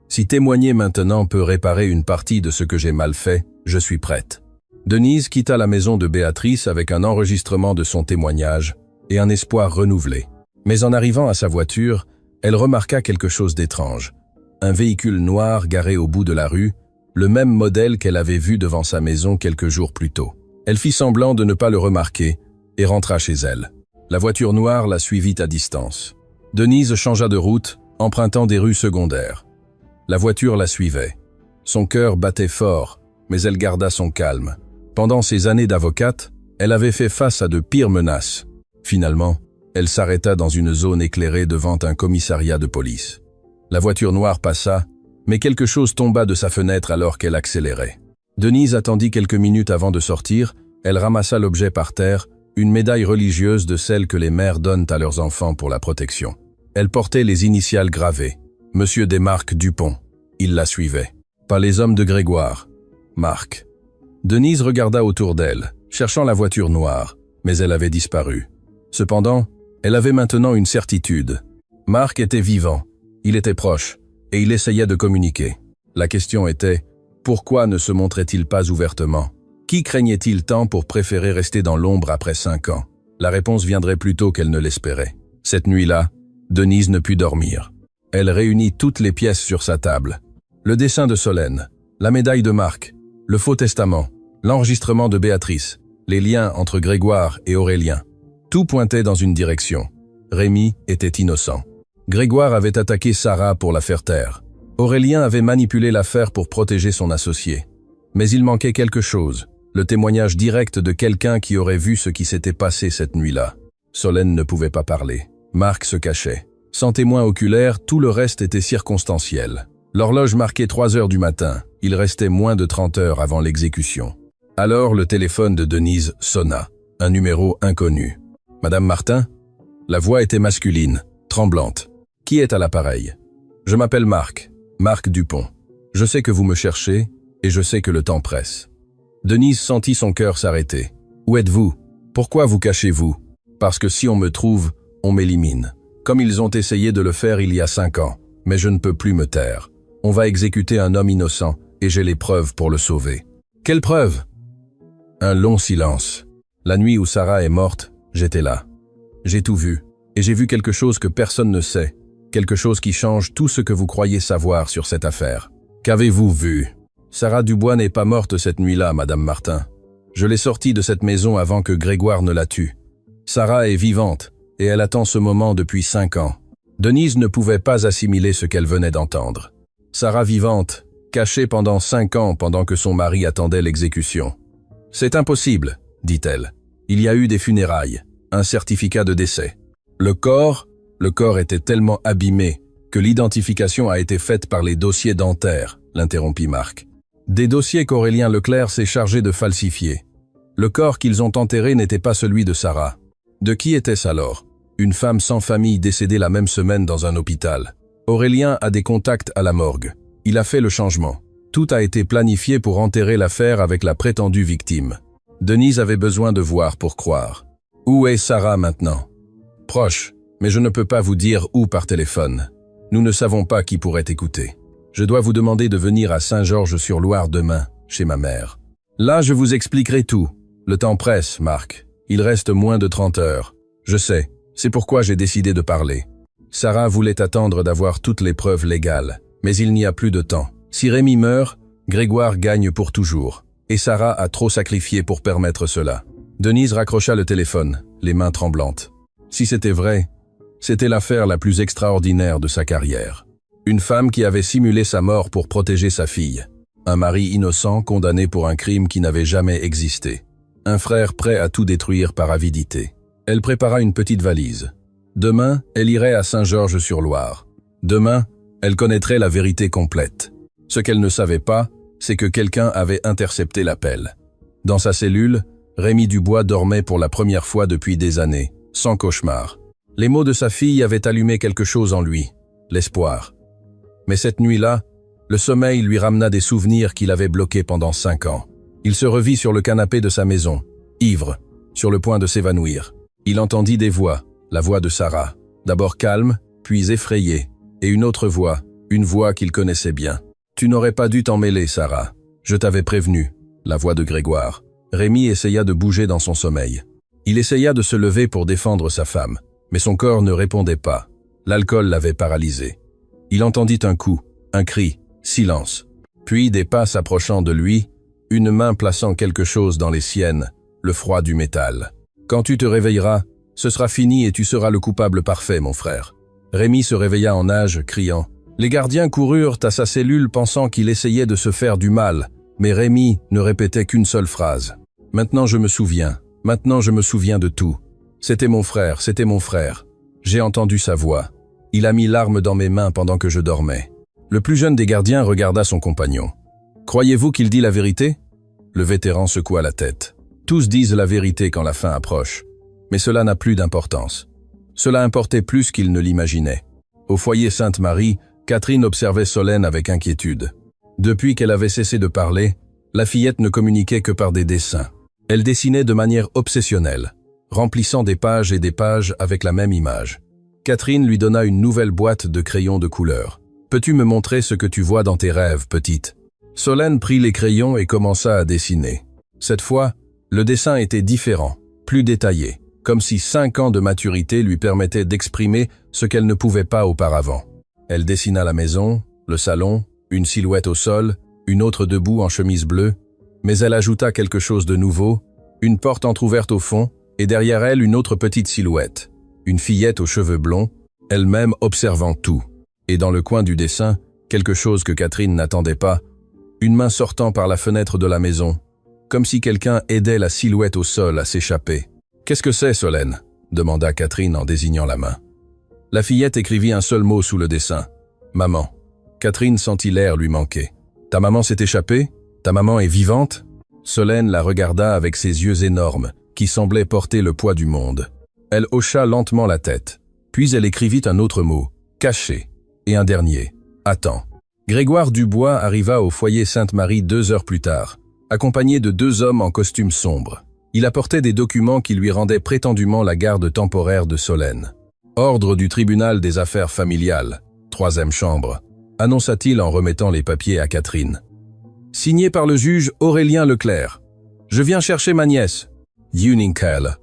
Si témoigner maintenant peut réparer une partie de ce que j'ai mal fait, je suis prête. Denise quitta la maison de Béatrice avec un enregistrement de son témoignage et un espoir renouvelé. Mais en arrivant à sa voiture, elle remarqua quelque chose d'étrange. Un véhicule noir garé au bout de la rue, le même modèle qu'elle avait vu devant sa maison quelques jours plus tôt. Elle fit semblant de ne pas le remarquer et rentra chez elle. La voiture noire la suivit à distance. Denise changea de route, empruntant des rues secondaires. La voiture la suivait. Son cœur battait fort, mais elle garda son calme. Pendant ses années d'avocate, elle avait fait face à de pires menaces. Finalement, elle s'arrêta dans une zone éclairée devant un commissariat de police. La voiture noire passa, mais quelque chose tomba de sa fenêtre alors qu'elle accélérait. Denise attendit quelques minutes avant de sortir, elle ramassa l'objet par terre, une médaille religieuse de celles que les mères donnent à leurs enfants pour la protection. Elle portait les initiales gravées. Monsieur Desmarques Dupont. Il la suivait. Pas les hommes de Grégoire. Marc. Denise regarda autour d'elle, cherchant la voiture noire, mais elle avait disparu. Cependant, elle avait maintenant une certitude. Marc était vivant, il était proche, et il essayait de communiquer. La question était, pourquoi ne se montrait-il pas ouvertement? Qui craignait-il tant pour préférer rester dans l'ombre après 5 ans? La réponse viendrait plus tôt qu'elle ne l'espérait. Cette nuit-là, Denise ne put dormir. Elle réunit toutes les pièces sur sa table. Le dessin de Solène, la médaille de Marc, le faux testament, l'enregistrement de Béatrice, les liens entre Grégoire et Aurélien. Tout pointait dans une direction. Rémi était innocent. Grégoire avait attaqué Sarah pour la faire taire. Aurélien avait manipulé l'affaire pour protéger son associé. Mais il manquait quelque chose, le témoignage direct de quelqu'un qui aurait vu ce qui s'était passé cette nuit-là. Solène ne pouvait pas parler. Marc se cachait. Sans témoin oculaire, tout le reste était circonstanciel. L'horloge marquait 3 heures du matin. Il restait moins de 30 heures avant l'exécution. Alors le téléphone de Denise sonna. Un numéro inconnu. « Madame Martin ?» La voix était masculine, tremblante. « Qui est à l'appareil ?»« Je m'appelle Marc. Marc Dupont. Je sais que vous me cherchez et je sais que le temps presse. » Denise sentit son cœur s'arrêter. « Où êtes-vous? Pourquoi vous cachez-vous? Parce que si on me trouve, on m'élimine. Comme ils ont essayé de le faire il y a 5 ans. Mais je ne peux plus me taire. On va exécuter un homme innocent et j'ai les preuves pour le sauver. » « Quelles preuves? » Un long silence. La nuit où Sarah est morte, j'étais là. J'ai tout vu. Et j'ai vu quelque chose que personne ne sait. Quelque chose qui change tout ce que vous croyez savoir sur cette affaire. Qu'avez-vous vu? Sarah Dubois n'est pas morte cette nuit-là, Madame Martin. Je l'ai sortie de cette maison avant que Grégoire ne la tue. Sarah est vivante, et elle attend ce moment depuis 5 ans. Denise ne pouvait pas assimiler ce qu'elle venait d'entendre. Sarah vivante, cachée pendant 5 ans pendant que son mari attendait l'exécution. « C'est impossible, dit-elle. Il y a eu des funérailles, un certificat de décès. Le corps était tellement abîmé que l'identification a été faite par les dossiers dentaires, l'interrompit Marc. Des dossiers qu'Aurélien Leclerc s'est chargé de falsifier. Le corps qu'ils ont enterré n'était pas celui de Sarah. De qui était-ce alors? Une femme sans famille décédée la même semaine dans un hôpital. Aurélien a des contacts à la morgue. Il a fait le changement. Tout a été planifié pour enterrer l'affaire avec la prétendue victime. Denise avait besoin de voir pour croire. Où est Sarah maintenant? Proche, mais je ne peux pas vous dire où par téléphone. Nous ne savons pas qui pourrait écouter. Je dois vous demander de venir à Saint-Georges-sur-Loire demain, chez ma mère. Là, je vous expliquerai tout. Le temps presse, Marc. Il reste moins de 30 heures. Je sais, c'est pourquoi j'ai décidé de parler. Sarah voulait attendre d'avoir toutes les preuves légales, mais il n'y a plus de temps. Si Rémi meurt, Grégoire gagne pour toujours. Et Sarah a trop sacrifié pour permettre cela. Denise raccrocha le téléphone, les mains tremblantes. Si c'était vrai, c'était l'affaire la plus extraordinaire de sa carrière. Une femme qui avait simulé sa mort pour protéger sa fille. Un mari innocent condamné pour un crime qui n'avait jamais existé. Un frère prêt à tout détruire par avidité. Elle prépara une petite valise. Demain, elle irait à Saint-Georges-sur-Loire. Demain, elle connaîtrait la vérité complète. Ce qu'elle ne savait pas, c'est que quelqu'un avait intercepté l'appel. Dans sa cellule, Rémi Dubois dormait pour la première fois depuis des années, sans cauchemar. Les mots de sa fille avaient allumé quelque chose en lui, l'espoir. Mais cette nuit-là, le sommeil lui ramena des souvenirs qu'il avait bloqués pendant 5 ans. Il se revit sur le canapé de sa maison, ivre, sur le point de s'évanouir. Il entendit des voix, la voix de Sarah, d'abord calme, puis effrayée, et une autre voix, une voix qu'il connaissait bien. « Tu n'aurais pas dû t'en mêler, Sarah. Je t'avais prévenu. » La voix de Grégoire. Rémi essaya de bouger dans son sommeil. Il essaya de se lever pour défendre sa femme, mais son corps ne répondait pas. L'alcool l'avait paralysé. Il entendit un coup, un cri, silence. Puis des pas s'approchant de lui, une main plaçant quelque chose dans les siennes, le froid du métal. « Quand tu te réveilleras, ce sera fini et tu seras le coupable parfait, mon frère. » Rémi se réveilla en nage, criant. Les gardiens coururent à sa cellule pensant qu'il essayait de se faire du mal, mais Rémi ne répétait qu'une seule phrase. « Maintenant je me souviens de tout. C'était mon frère. J'ai entendu sa voix. Il a mis l'arme dans mes mains pendant que je dormais. » Le plus jeune des gardiens regarda son compagnon. « Croyez-vous qu'il dit la vérité ?» Le vétéran secoua la tête. Tous disent la vérité quand la fin approche. Mais cela n'a plus d'importance. Cela importait plus qu'il ne l'imaginait. Au foyer Sainte-Marie, Catherine observait Solène avec inquiétude. Depuis qu'elle avait cessé de parler, la fillette ne communiquait que par des dessins. Elle dessinait de manière obsessionnelle, remplissant des pages et des pages avec la même image. Catherine lui donna une nouvelle boîte de crayons de couleur. « Peux-tu me montrer ce que tu vois dans tes rêves, petite ?» Solène prit les crayons et commença à dessiner. Cette fois, le dessin était différent, plus détaillé, comme si 5 ans de maturité lui permettaient d'exprimer ce qu'elle ne pouvait pas auparavant. Elle dessina la maison, le salon, une silhouette au sol, une autre debout en chemise bleue, mais elle ajouta quelque chose de nouveau, une porte entr'ouverte au fond, et derrière elle une autre petite silhouette, une fillette aux cheveux blonds, elle-même observant tout. Et dans le coin du dessin, quelque chose que Catherine n'attendait pas, une main sortant par la fenêtre de la maison, comme si quelqu'un aidait la silhouette au sol à s'échapper. « Qu'est-ce que c'est, Solène ?» demanda Catherine en désignant la main. La fillette écrivit un seul mot sous le dessin. « Maman. » Catherine sentit l'air lui manquer. « Ta maman s'est échappée? Ta maman est vivante ?» Solène la regarda avec ses yeux énormes, qui semblaient porter le poids du monde. Elle hocha lentement la tête. Puis elle écrivit un autre mot, « caché », et un dernier, « attends ». Grégoire Dubois arriva au foyer Sainte-Marie 2 heures plus tard, accompagné de 2 hommes en costume sombre. Il apportait des documents qui lui rendaient prétendument la garde temporaire de Solène. « Ordre du tribunal des affaires familiales, 3e chambre », annonça-t-il en remettant les papiers à Catherine. « Signé par le juge Aurélien Leclerc. Je viens chercher ma nièce. » Uninkela.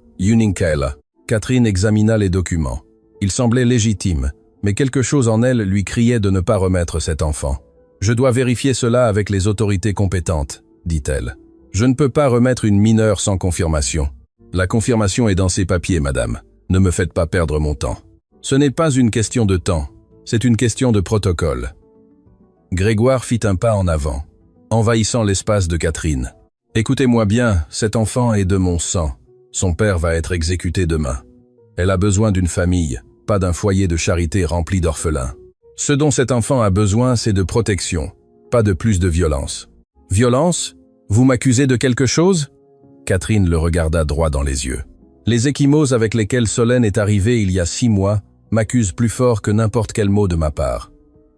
Catherine examina les documents. Ils semblaient légitimes, mais quelque chose en elle lui criait de ne pas remettre cet enfant. « Je dois vérifier cela avec les autorités compétentes, » dit-elle. « Je ne peux pas remettre une mineure sans confirmation. La confirmation est dans ces papiers, madame. Ne me faites pas perdre mon temps. Ce n'est pas une question de temps, c'est une question de protocole. » Grégoire fit un pas en avant, envahissant l'espace de Catherine. « Écoutez-moi bien, cet enfant est de mon sang. Son père va être exécuté demain. Elle a besoin d'une famille, pas d'un foyer de charité rempli d'orphelins. Ce dont cet enfant a besoin, c'est de protection, pas de plus de violence. » « Violence? Vous m'accusez de quelque chose ?» Catherine le regarda droit dans les yeux. « Les ecchymoses avec lesquelles Solène est arrivée il y a 6 mois m'accusent plus fort que n'importe quel mot de ma part. »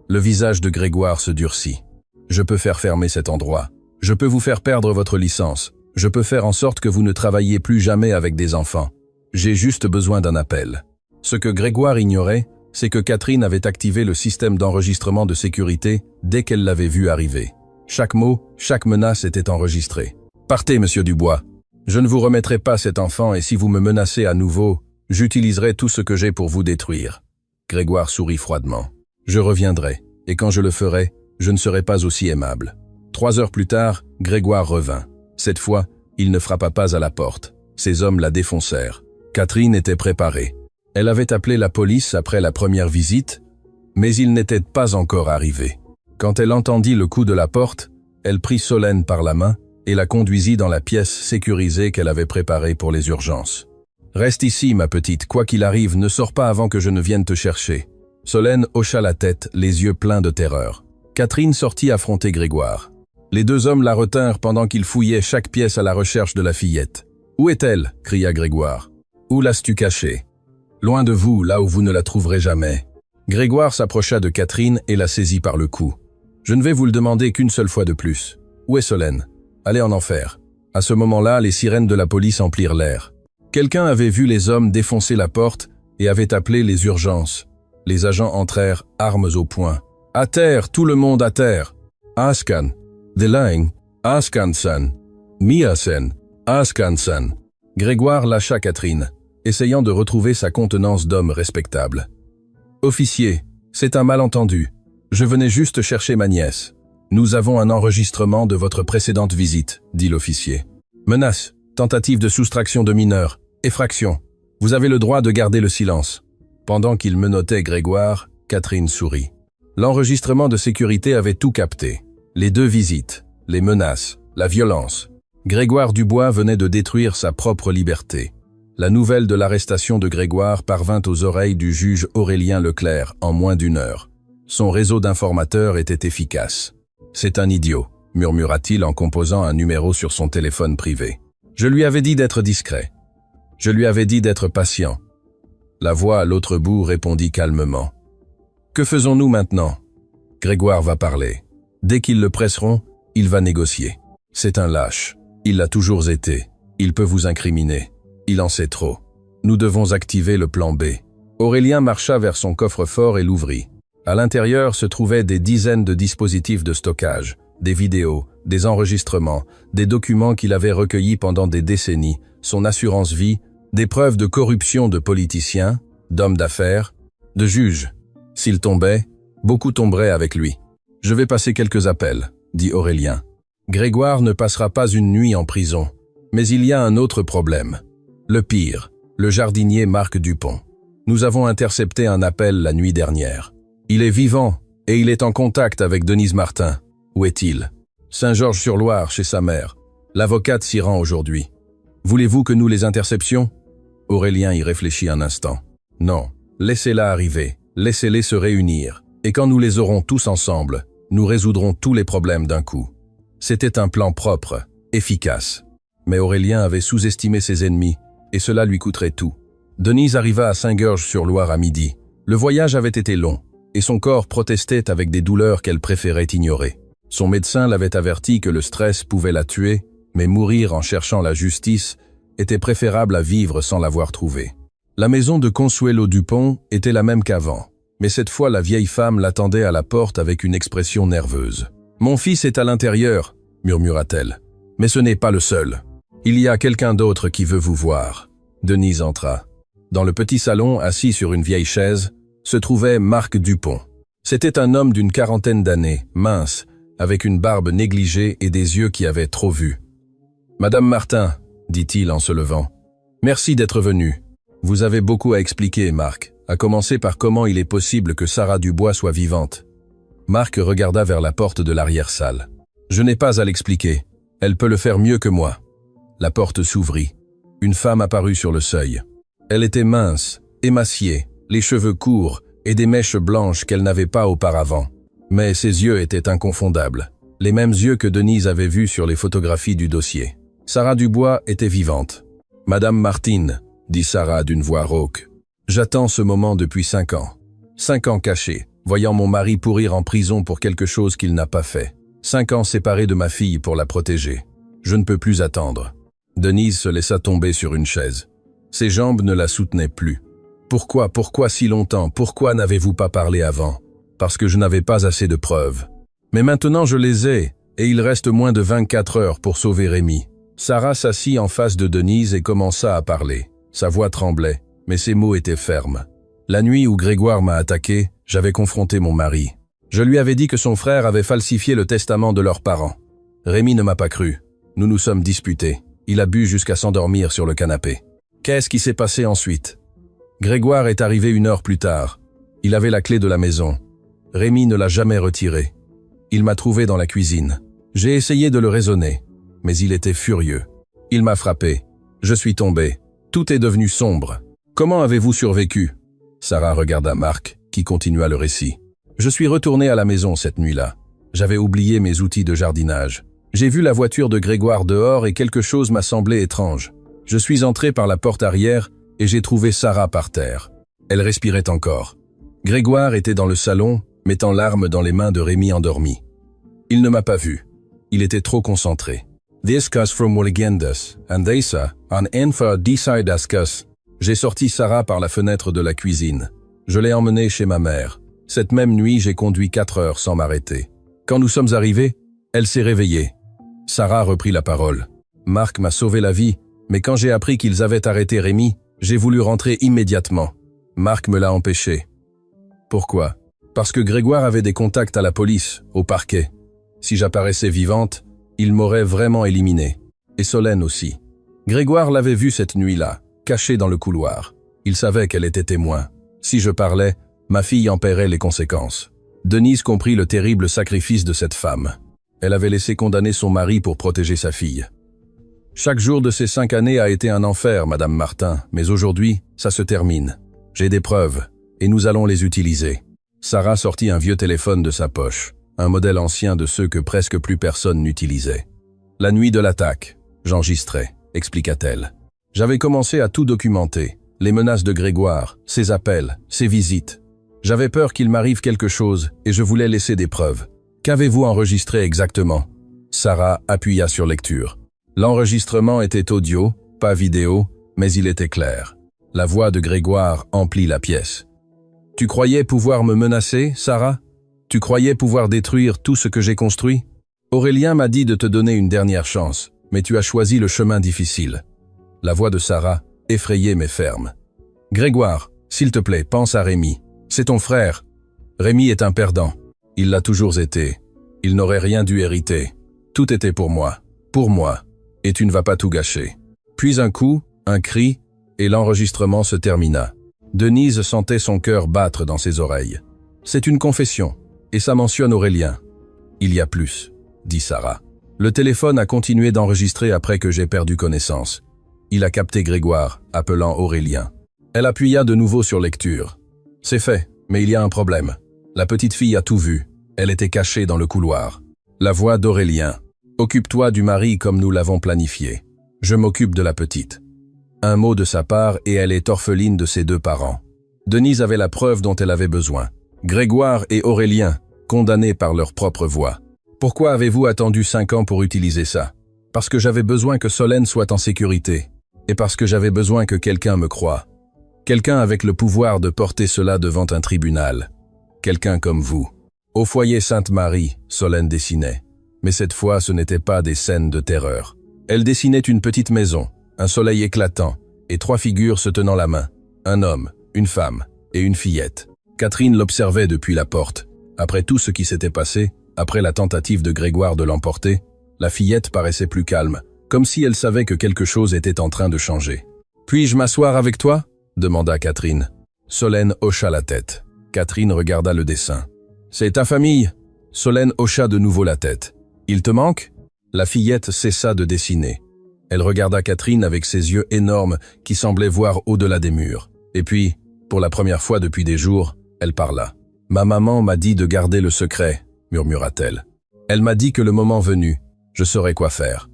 Le visage de Grégoire se durcit. « Je peux faire fermer cet endroit. Je peux vous faire perdre votre licence. Je peux faire en sorte que vous ne travailliez plus jamais avec des enfants. J'ai juste besoin d'un appel. » Ce que Grégoire ignorait, c'est que Catherine avait activé le système d'enregistrement de sécurité dès qu'elle l'avait vu arriver. Chaque mot, chaque menace était enregistrée. « Partez, monsieur Dubois. Je ne vous remettrai pas cet enfant et si vous me menacez à nouveau, j'utiliserai tout ce que j'ai pour vous détruire. » Grégoire sourit froidement. « Je reviendrai, et quand je le ferai, je ne serai pas aussi aimable. » 3 heures plus tard, Grégoire revint. Cette fois, il ne frappa pas à la porte. Ses hommes la défoncèrent. Catherine était préparée. Elle avait appelé la police après la première visite, mais il n'était pas encore arrivé. Quand elle entendit le coup de la porte, elle prit Solène par la main et la conduisit dans la pièce sécurisée qu'elle avait préparée pour les urgences. « Reste ici, ma petite, quoi qu'il arrive, ne sors pas avant que je ne vienne te chercher. » Solène hocha la tête, les yeux pleins de terreur. Catherine sortit affronter Grégoire. Les 2 hommes la retinrent pendant qu'ils fouillaient chaque pièce à la recherche de la fillette. « Où est-elle » cria Grégoire. « Où l'as-tu cachée ?»« Loin de vous, là où vous ne la trouverez jamais. » Grégoire s'approcha de Catherine et la saisit par le cou. « Je ne vais vous le demander qu'une seule fois de plus. Où est Solène ? Allez en enfer. » À ce moment-là, les sirènes de la police emplirent l'air. Quelqu'un avait vu les hommes défoncer la porte et avait appelé les urgences. Les agents entrèrent, armes au poing. « À terre, tout le monde à terre. Askan, Delang, Askansen, Miasen, Askansen. » Grégoire lâcha Catherine, essayant de retrouver sa contenance d'homme respectable. « Officier, c'est un malentendu. Je venais juste chercher ma nièce. Nous avons un enregistrement de votre précédente visite, » dit l'officier. « Menace, tentative de soustraction de mineurs, effraction. Vous avez le droit de garder le silence. » Pendant qu'il menottait Grégoire, Catherine sourit. L'enregistrement de sécurité avait tout capté. Les 2 visites, les menaces, la violence. Grégoire Dubois venait de détruire sa propre liberté. La nouvelle de l'arrestation de Grégoire parvint aux oreilles du juge Aurélien Leclerc en moins d'1 heure. Son réseau d'informateurs était efficace. « C'est un idiot », murmura-t-il en composant un numéro sur son téléphone privé. « Je lui avais dit d'être discret. Je lui avais dit d'être patient. » La voix à l'autre bout répondit calmement. « Que faisons-nous maintenant ? Grégoire va parler. Dès qu'ils le presseront, il va négocier. C'est un lâche. Il l'a toujours été. Il peut vous incriminer. Il en sait trop. Nous devons activer le plan B. » Aurélien marcha vers son coffre-fort et l'ouvrit. À l'intérieur se trouvaient des dizaines de dispositifs de stockage, des vidéos, des enregistrements, des documents qu'il avait recueillis pendant des décennies, son assurance vie, des preuves de corruption de politiciens, d'hommes d'affaires, de juges. S'il tombait, beaucoup tomberaient avec lui. « Je vais passer quelques appels », dit Aurélien. « Grégoire ne passera pas une nuit en prison. Mais il y a un autre problème. Le pire, le jardinier Marc Dupont. Nous avons intercepté un appel la nuit dernière. Il est vivant et il est en contact avec Denise Martin. Où est-il ? Saint-Georges-sur-Loire, chez sa mère. L'avocate s'y rend aujourd'hui. Voulez-vous que nous les interceptions ? » Aurélien y réfléchit un instant. « Non, laissez-la arriver, laissez-les se réunir, et quand nous les aurons tous ensemble, nous résoudrons tous les problèmes d'un coup. » C'était un plan propre, efficace. Mais Aurélien avait sous-estimé ses ennemis, et cela lui coûterait tout. Denise arriva à Saint-Georges-sur-Loire à midi. Le voyage avait été long, et son corps protestait avec des douleurs qu'elle préférait ignorer. Son médecin l'avait averti que le stress pouvait la tuer, mais mourir en cherchant la justice était préférable à vivre sans l'avoir trouvée. La maison de Consuelo Dupont était la même qu'avant, mais cette fois la vieille femme l'attendait à la porte avec une expression nerveuse. « Mon fils est à l'intérieur », murmura-t-elle. « Mais ce n'est pas le seul. Il y a quelqu'un d'autre qui veut vous voir. » Denise entra. Dans le petit salon, assis sur une vieille chaise, se trouvait Marc Dupont. C'était un homme d'une 40aine d'années, mince, avec une barbe négligée et des yeux qui avaient trop vu. « Madame Martin », dit-il en se levant, « merci d'être venue. Vous avez beaucoup à expliquer, Marc, à commencer par comment il est possible que Sarah Dubois soit vivante. » Marc regarda vers la porte de l'arrière-salle. « Je n'ai pas à l'expliquer. Elle peut le faire mieux que moi. » La porte s'ouvrit. Une femme apparut sur le seuil. Elle était mince, émaciée, les cheveux courts et des mèches blanches qu'elle n'avait pas auparavant. Mais ses yeux étaient inconfondables, les mêmes yeux que Denise avait vus sur les photographies du dossier. Sarah Dubois était vivante. « Madame Martine », dit Sarah d'une voix rauque. « J'attends ce moment depuis 5 ans. 5 ans cachés, voyant mon mari pourrir en prison pour quelque chose qu'il n'a pas fait. 5 ans séparé de ma fille pour la protéger. Je ne peux plus attendre. Denise se laissa tomber sur une chaise. Ses jambes ne la soutenaient plus. Pourquoi si longtemps? Pourquoi n'avez-vous pas parlé avant? Parce que je n'avais pas assez de preuves. Mais maintenant je les ai, et il reste moins de 24 heures pour sauver Rémi. Sarah s'assit en face de Denise et commença à parler. Sa voix tremblait, mais ses mots étaient fermes. La nuit où Grégoire m'a attaqué, j'avais confronté mon mari. Je lui avais dit que son frère avait falsifié le testament de leurs parents. Rémi ne m'a pas cru. Nous nous sommes disputés. Il a bu jusqu'à s'endormir sur le canapé. Qu'est-ce qui s'est passé ensuite? Grégoire est arrivé 1 heure plus tard. Il avait la clé de la maison. Rémi ne l'a jamais retirée. Il m'a trouvé dans la cuisine. J'ai essayé de le raisonner, mais il était furieux. Il m'a frappé. Je suis tombé. Tout est devenu sombre. Comment avez-vous survécu? Sarah regarda Marc, qui continua le récit. Je suis retourné à la maison cette nuit-là. J'avais oublié mes outils de jardinage. J'ai vu la voiture de Grégoire dehors et quelque chose m'a semblé étrange. Je suis entré par la porte arrière et j'ai trouvé Sarah par terre. Elle respirait encore. Grégoire était dans le salon, mettant l'arme dans les mains de Rémi endormi. Il ne m'a pas vu. Il était trop concentré. This cus from Legendas, and they saw, an info decide ascus. J'ai sorti Sarah par la fenêtre de la cuisine. Je l'ai emmenée chez ma mère. Cette même nuit, j'ai conduit 4 heures sans m'arrêter. Quand nous sommes arrivés, elle s'est réveillée. Sarah reprit la parole. Marc m'a sauvé la vie, mais quand j'ai appris qu'ils avaient arrêté Rémi, j'ai voulu rentrer immédiatement. Marc me l'a empêché. Pourquoi? Parce que Grégoire avait des contacts à la police, au parquet. Si j'apparaissais vivante, il m'aurait vraiment éliminé. Et Solène aussi. Grégoire l'avait vue cette nuit-là, cachée dans le couloir. Il savait qu'elle était témoin. Si je parlais, ma fille en paierait les conséquences. Denise comprit le terrible sacrifice de cette femme. Elle avait laissé condamner son mari pour protéger sa fille. Chaque jour de ces 5 années a été un enfer, Madame Martin, mais aujourd'hui, ça se termine. J'ai des preuves, et nous allons les utiliser. Sarah sortit un vieux téléphone de sa poche, un modèle ancien de ceux que presque plus personne n'utilisait. La nuit de l'attaque, j'enregistrais, expliqua-t-elle. J'avais commencé à tout documenter, les menaces de Grégoire, ses appels, ses visites. J'avais peur qu'il m'arrive quelque chose et je voulais laisser des preuves. Qu'avez-vous enregistré exactement? Sarah appuya sur lecture. L'enregistrement était audio, pas vidéo, mais il était clair. La voix de Grégoire emplit la pièce. Tu croyais pouvoir me menacer, Sarah? Tu croyais pouvoir détruire tout ce que j'ai construit? Aurélien m'a dit de te donner une dernière chance, mais tu as choisi le chemin difficile. La voix de Sarah, effrayée mais ferme. Grégoire, s'il te plaît, pense à Rémi. C'est ton frère. Rémi est un perdant. Il l'a toujours été. Il n'aurait rien dû hériter. Tout était pour moi. Pour moi. Et tu ne vas pas tout gâcher. Puis un coup, un cri, et l'enregistrement se termina. Denise sentait son cœur battre dans ses oreilles. C'est une confession, et ça mentionne Aurélien. Il y a plus, dit Sarah. Le téléphone a continué d'enregistrer après que j'ai perdu connaissance. Il a capté Grégoire, appelant Aurélien. Elle appuya de nouveau sur lecture. C'est fait, mais il y a un problème. La petite fille a tout vu. Elle était cachée dans le couloir. La voix d'Aurélien. Occupe-toi du mari comme nous l'avons planifié. Je m'occupe de la petite. Un mot de sa part et elle est orpheline de ses 2 parents. Denise avait la preuve dont elle avait besoin. Grégoire et Aurélien, condamnés par leur propre voix. Pourquoi avez-vous attendu 5 ans pour utiliser ça? Parce que j'avais besoin que Solène soit en sécurité. Et parce que j'avais besoin que quelqu'un me croie. Quelqu'un avec le pouvoir de porter cela devant un tribunal. Quelqu'un comme vous. Au foyer Sainte-Marie, Solène dessinait. Mais cette fois, ce n'était pas des scènes de terreur. Elle dessinait une petite maison, un soleil éclatant, et 3 figures se tenant la main. Un homme, une femme et une fillette. Catherine l'observait depuis la porte. Après tout ce qui s'était passé, après la tentative de Grégoire de l'emporter, la fillette paraissait plus calme, comme si elle savait que quelque chose était en train de changer. « Puis-je m'asseoir avec toi ?» demanda Catherine. Solène hocha la tête. Catherine regarda le dessin. « C'est ta famille ?» Solène hocha de nouveau la tête. « Il te manque ?» La fillette cessa de dessiner. Elle regarda Catherine avec ses yeux énormes qui semblaient voir au-delà des murs. Et puis, pour la première fois depuis des jours, elle parla. « Ma maman m'a dit de garder le secret, » murmura-t-elle. « Elle m'a dit que le moment venu, je saurais quoi faire.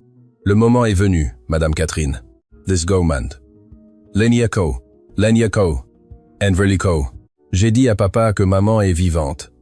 Le moment est venu, Madame Catherine. This government. Leniaco, Enverlico. J'ai dit à papa que maman est vivante.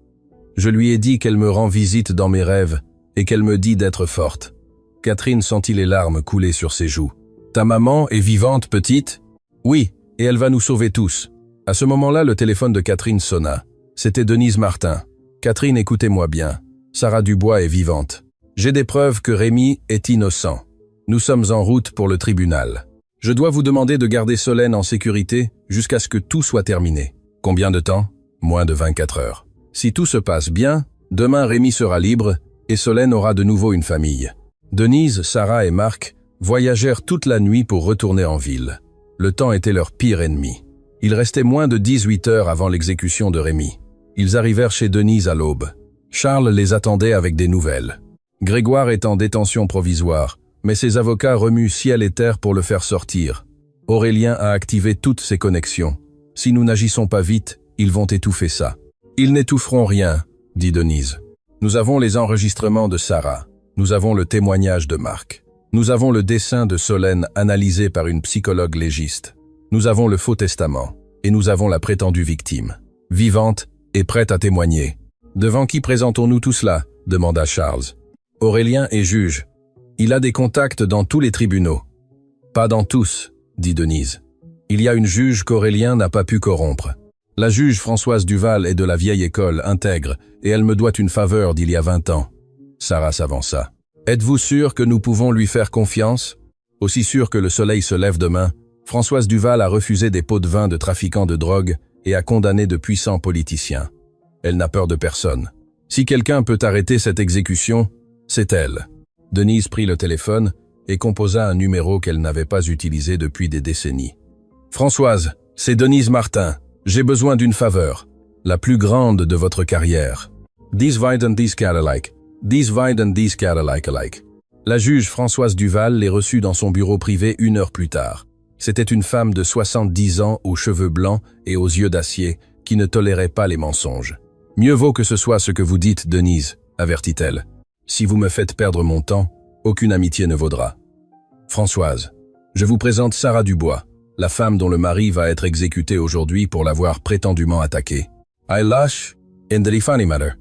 Je lui ai dit qu'elle me rend visite dans mes rêves et qu'elle me dit d'être forte. Catherine sentit les larmes couler sur ses joues. « Ta maman est vivante, petite ?»« Oui, et elle va nous sauver tous. » À ce moment-là, le téléphone de Catherine sonna. C'était Denise Martin. « Catherine, écoutez-moi bien. Sarah Dubois est vivante. J'ai des preuves que Rémi est innocent. Nous sommes en route pour le tribunal. Je dois vous demander de garder Solène en sécurité jusqu'à ce que tout soit terminé. Combien de temps? Moins de 24 heures. Si tout se passe bien, demain Rémi sera libre et Solène aura de nouveau une famille. » Denise, Sarah et Marc voyagèrent toute la nuit pour retourner en ville. Le temps était leur pire ennemi. Il restait moins de 18 heures avant l'exécution de Rémi. Ils arrivèrent chez Denise à l'aube. Charles les attendait avec des nouvelles. Grégoire est en détention provisoire, mais ses avocats remuent ciel et terre pour le faire sortir. Aurélien a activé toutes ses connexions. Si nous n'agissons pas vite, ils vont étouffer ça. Ils n'étoufferont rien, dit Denise. Nous avons les enregistrements de Sarah. Nous avons le témoignage de Marc. Nous avons le dessin de Solène analysé par une psychologue légiste. Nous avons le faux testament. Et nous avons la prétendue victime. Vivante et prête à témoigner. Devant qui présentons-nous tout cela? Demanda Charles. Aurélien est juge. Il a des contacts dans tous les tribunaux. Pas dans tous, dit Denise. Il y a une juge qu'Aurélien n'a pas pu corrompre. La juge Françoise Duval est de la vieille école, intègre, et elle me doit une faveur d'il y a 20 ans. Sarah s'avança. Êtes-vous sûr que nous pouvons lui faire confiance? Aussi sûr que le soleil se lève demain, Françoise Duval a refusé des pots de vin de trafiquants de drogue et a condamné de puissants politiciens. Elle n'a peur de personne. Si quelqu'un peut arrêter cette exécution, c'est elle. Denise prit le téléphone et composa un numéro qu'elle n'avait pas utilisé depuis des décennies. « Françoise, c'est Denise Martin. J'ai besoin d'une faveur. La plus grande de votre carrière. Dies Weiden dies Cadillac. Dies Weiden dies Cadillac. » La juge Françoise Duval les reçut dans son bureau privé 1 heure plus tard. C'était une femme de 70 ans aux cheveux blancs et aux yeux d'acier qui ne tolérait pas les mensonges. « Mieux vaut que ce soit ce que vous dites, Denise, avertit-elle. Si vous me faites perdre mon temps, aucune amitié ne vaudra. Françoise, je vous présente Sarah Dubois, la femme dont le mari va être exécuté aujourd'hui pour l'avoir prétendument attaqué. I lâche, in the funny matter.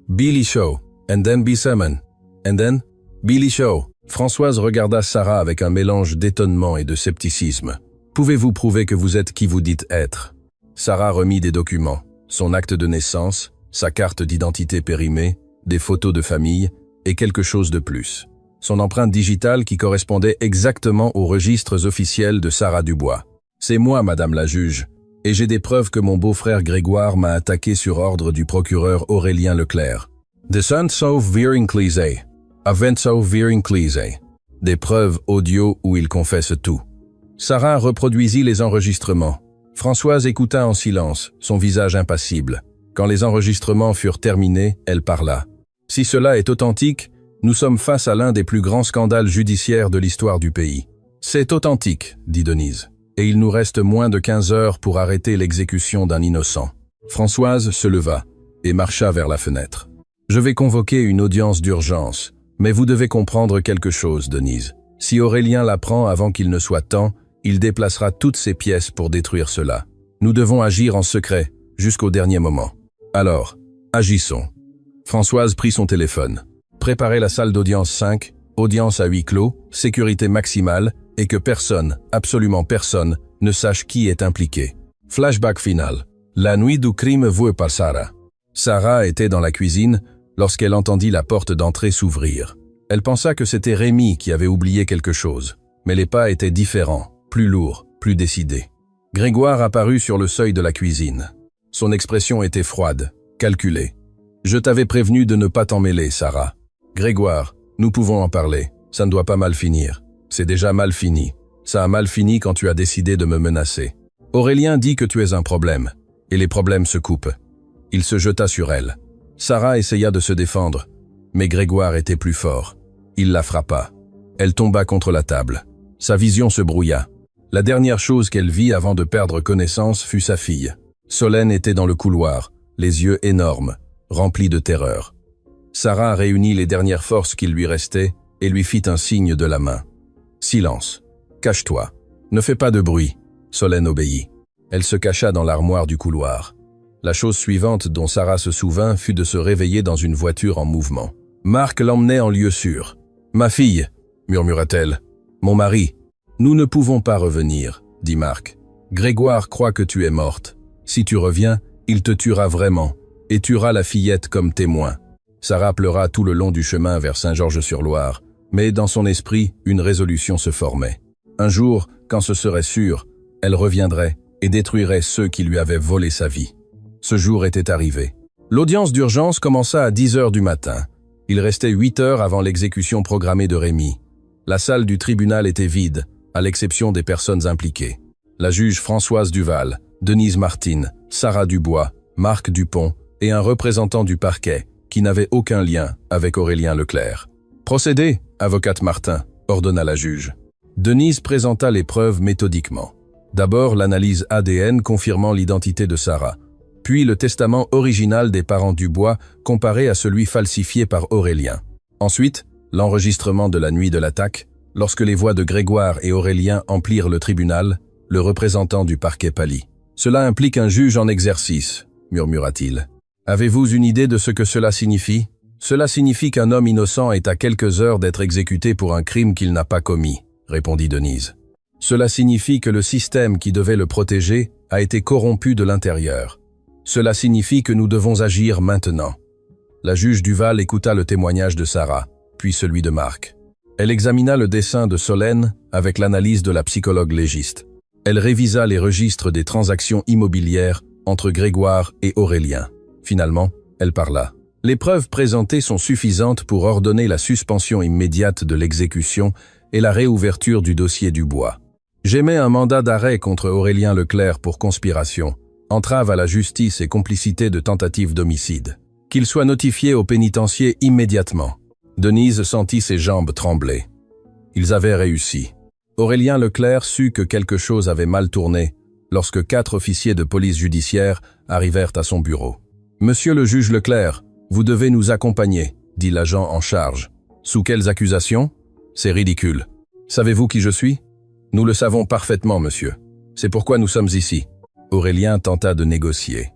Billy Show, and then be summon, and then Billy Show. Françoise regarda Sarah avec un mélange d'étonnement et de scepticisme. Pouvez-vous prouver que vous êtes qui vous dites être? Sarah remit des documents, son acte de naissance, sa carte d'identité périmée, des photos de famille et quelque chose de plus. Son empreinte digitale qui correspondait exactement aux registres officiels de Sarah Dubois. C'est moi, madame la juge, et j'ai des preuves que mon beau-frère Grégoire m'a attaqué sur ordre du procureur Aurélien Leclerc. De Saint-Sauve Vierinclise, Aventsauve Vierinclise. Des preuves audio où il confesse tout. Sarah reproduisit les enregistrements. Françoise écouta en silence, son visage impassible. Quand les enregistrements furent terminés, elle parla. Si cela est authentique, nous sommes face à l'un des plus grands scandales judiciaires de l'histoire du pays. C'est authentique, dit Denise. Et il nous reste moins de 15 heures pour arrêter l'exécution d'un innocent. Françoise se leva et marcha vers la fenêtre. Je vais convoquer une audience d'urgence, mais vous devez comprendre quelque chose, Denise. Si Aurélien l'apprend avant qu'il ne soit temps, il déplacera toutes ses pièces pour détruire cela. Nous devons agir en secret, jusqu'au dernier moment. Alors, agissons. Françoise prit son téléphone. Préparez la salle d'audience 5, audience à huis clos, sécurité maximale, et que personne, absolument personne, ne sache qui est impliqué. Flashback final. La nuit du crime vouée par Sarah. Sarah était dans la cuisine lorsqu'elle entendit la porte d'entrée s'ouvrir. Elle pensa que c'était Rémi qui avait oublié quelque chose. Mais les pas étaient différents, plus lourds, plus décidés. Grégoire apparut sur le seuil de la cuisine. Son expression était froide, calculée. « Je t'avais prévenu de ne pas t'en mêler, Sarah. Grégoire, nous pouvons en parler. Ça ne doit pas mal finir. C'est déjà mal fini. Ça a mal fini quand tu as décidé de me menacer. Aurélien dit que tu es un problème. Et les problèmes se coupent. » Il se jeta sur elle. Sarah essaya de se défendre, mais Grégoire était plus fort. Il la frappa. Elle tomba contre la table. Sa vision se brouilla. La dernière chose qu'elle vit avant de perdre connaissance fut sa fille. Solène était dans le couloir, les yeux énormes, remplis de terreur. Sarah réunit les dernières forces qu'il lui restait et lui fit un signe de la main. « Silence. Cache-toi. Ne fais pas de bruit. » Solène obéit. Elle se cacha dans l'armoire du couloir. La chose suivante dont Sarah se souvint fut de se réveiller dans une voiture en mouvement. Marc l'emmenait en lieu sûr. « Ma fille, murmura-t-elle. Mon mari. Nous ne pouvons pas revenir, dit Marc. Grégoire croit que tu es morte. Si tu reviens, il te tuera vraiment, et tuera la fillette comme témoin. Sarah pleura tout le long du chemin vers Saint-Georges-sur-Loire, mais dans son esprit, une résolution se formait. Un jour, quand ce serait sûr, elle reviendrait et détruirait ceux qui lui avaient volé sa vie. Ce jour était arrivé. L'audience d'urgence commença à 10 heures du matin. Il restait 8 heures avant l'exécution programmée de Rémy. La salle du tribunal était vide, à l'exception des personnes impliquées. La juge Françoise Duval, Denise Martine, Sarah Dubois, Marc Dupont et un représentant du parquet qui n'avait aucun lien avec Aurélien Leclerc. « Procédez, avocate Martin », ordonna la juge. Denise présenta les preuves méthodiquement. D'abord l'analyse ADN confirmant l'identité de Sarah, puis le testament original des parents Dubois comparé à celui falsifié par Aurélien. Ensuite, l'enregistrement de la nuit de l'attaque, lorsque les voix de Grégoire et Aurélien emplirent le tribunal, le représentant du parquet pâlit. « Cela implique un juge en exercice », murmura-t-il. « Avez-vous une idée de ce que cela signifie ? Cela signifie qu'un homme innocent est à quelques heures d'être exécuté pour un crime qu'il n'a pas commis, répondit Denise. Cela signifie que le système qui devait le protéger a été corrompu de l'intérieur. Cela signifie que nous devons agir maintenant. La juge Duval écouta le témoignage de Sarah, puis celui de Marc. Elle examina le dessin de Solène avec l'analyse de la psychologue légiste. Elle révisa les registres des transactions immobilières entre Grégoire et Aurélien. Finalement, elle parla. Les preuves présentées sont suffisantes pour ordonner la suspension immédiate de l'exécution et la réouverture du dossier Dubois. J'émets un mandat d'arrêt contre Aurélien Leclerc pour conspiration, entrave à la justice et complicité de tentative d'homicide. Qu'il soit notifié au pénitencier immédiatement. Denise sentit ses jambes trembler. Ils avaient réussi. Aurélien Leclerc sut que quelque chose avait mal tourné lorsque 4 officiers de police judiciaire arrivèrent à son bureau. « Monsieur le juge Leclerc, vous devez nous accompagner, dit l'agent en charge. Sous quelles accusations? C'est ridicule. Savez-vous qui je suis? Nous le savons parfaitement, monsieur. C'est pourquoi nous sommes ici. Aurélien tenta de négocier.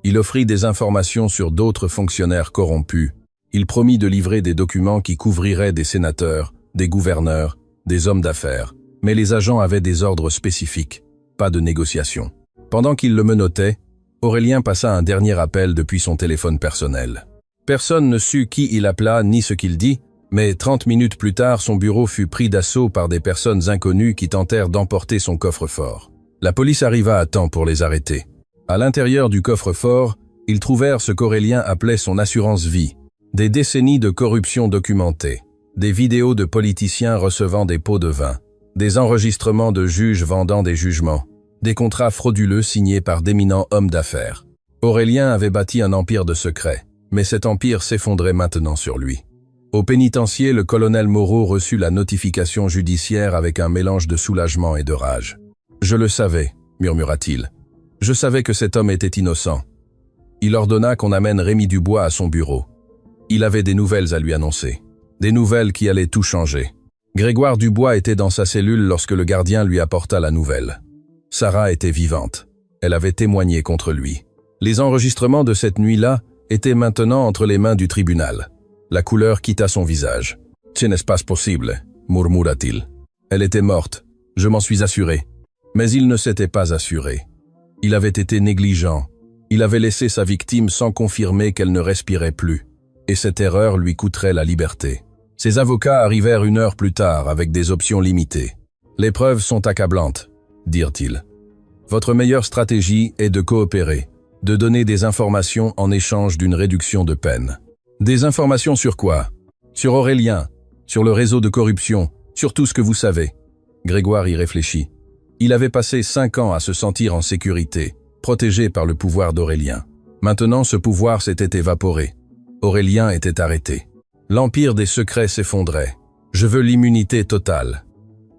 Il offrit des informations sur d'autres fonctionnaires corrompus. Il promit de livrer des documents qui couvriraient des sénateurs, des gouverneurs, des hommes d'affaires. Mais les agents avaient des ordres spécifiques, pas de négociation. Pendant qu'il le menottait, Aurélien passa un dernier appel depuis son téléphone personnel. Personne ne sut qui il appela ni ce qu'il dit, mais 30 minutes plus tard, son bureau fut pris d'assaut par des personnes inconnues qui tentèrent d'emporter son coffre-fort. La police arriva à temps pour les arrêter. À l'intérieur du coffre-fort, ils trouvèrent ce qu'Aurélien appelait son assurance vie, des décennies de corruption documentée, des vidéos de politiciens recevant des pots de vin, des enregistrements de juges vendant des jugements, des contrats frauduleux signés par d'éminents hommes d'affaires. Aurélien avait bâti un empire de secrets, mais cet empire s'effondrait maintenant sur lui. Au pénitencier, le colonel Moreau reçut la notification judiciaire avec un mélange de soulagement et de rage. « Je le savais », murmura-t-il. « Je savais que cet homme était innocent. » Il ordonna qu'on amène Rémy Dubois à son bureau. Il avait des nouvelles à lui annoncer. Des nouvelles qui allaient tout changer. Grégoire Dubois était dans sa cellule lorsque le gardien lui apporta la nouvelle. Sarah était vivante. Elle avait témoigné contre lui. Les enregistrements de cette nuit-là étaient maintenant entre les mains du tribunal. La couleur quitta son visage. « Ce n'est pas possible », murmura-t-il. Elle était morte, je m'en suis assuré. Mais il ne s'était pas assuré. Il avait été négligent. Il avait laissé sa victime sans confirmer qu'elle ne respirait plus. Et cette erreur lui coûterait la liberté. Ses avocats arrivèrent 1 heure plus tard avec des options limitées. « Les preuves sont accablantes », dirent-ils. « Votre meilleure stratégie est de coopérer, de donner des informations en échange d'une réduction de peine. » Des informations sur quoi? Sur Aurélien, sur le réseau de corruption, sur tout ce que vous savez. Grégoire y réfléchit. Il avait passé 5 ans à se sentir en sécurité, protégé par le pouvoir d'Aurélien. Maintenant, ce pouvoir s'était évaporé. Aurélien était arrêté. L'empire des secrets s'effondrait. Je veux l'immunité totale.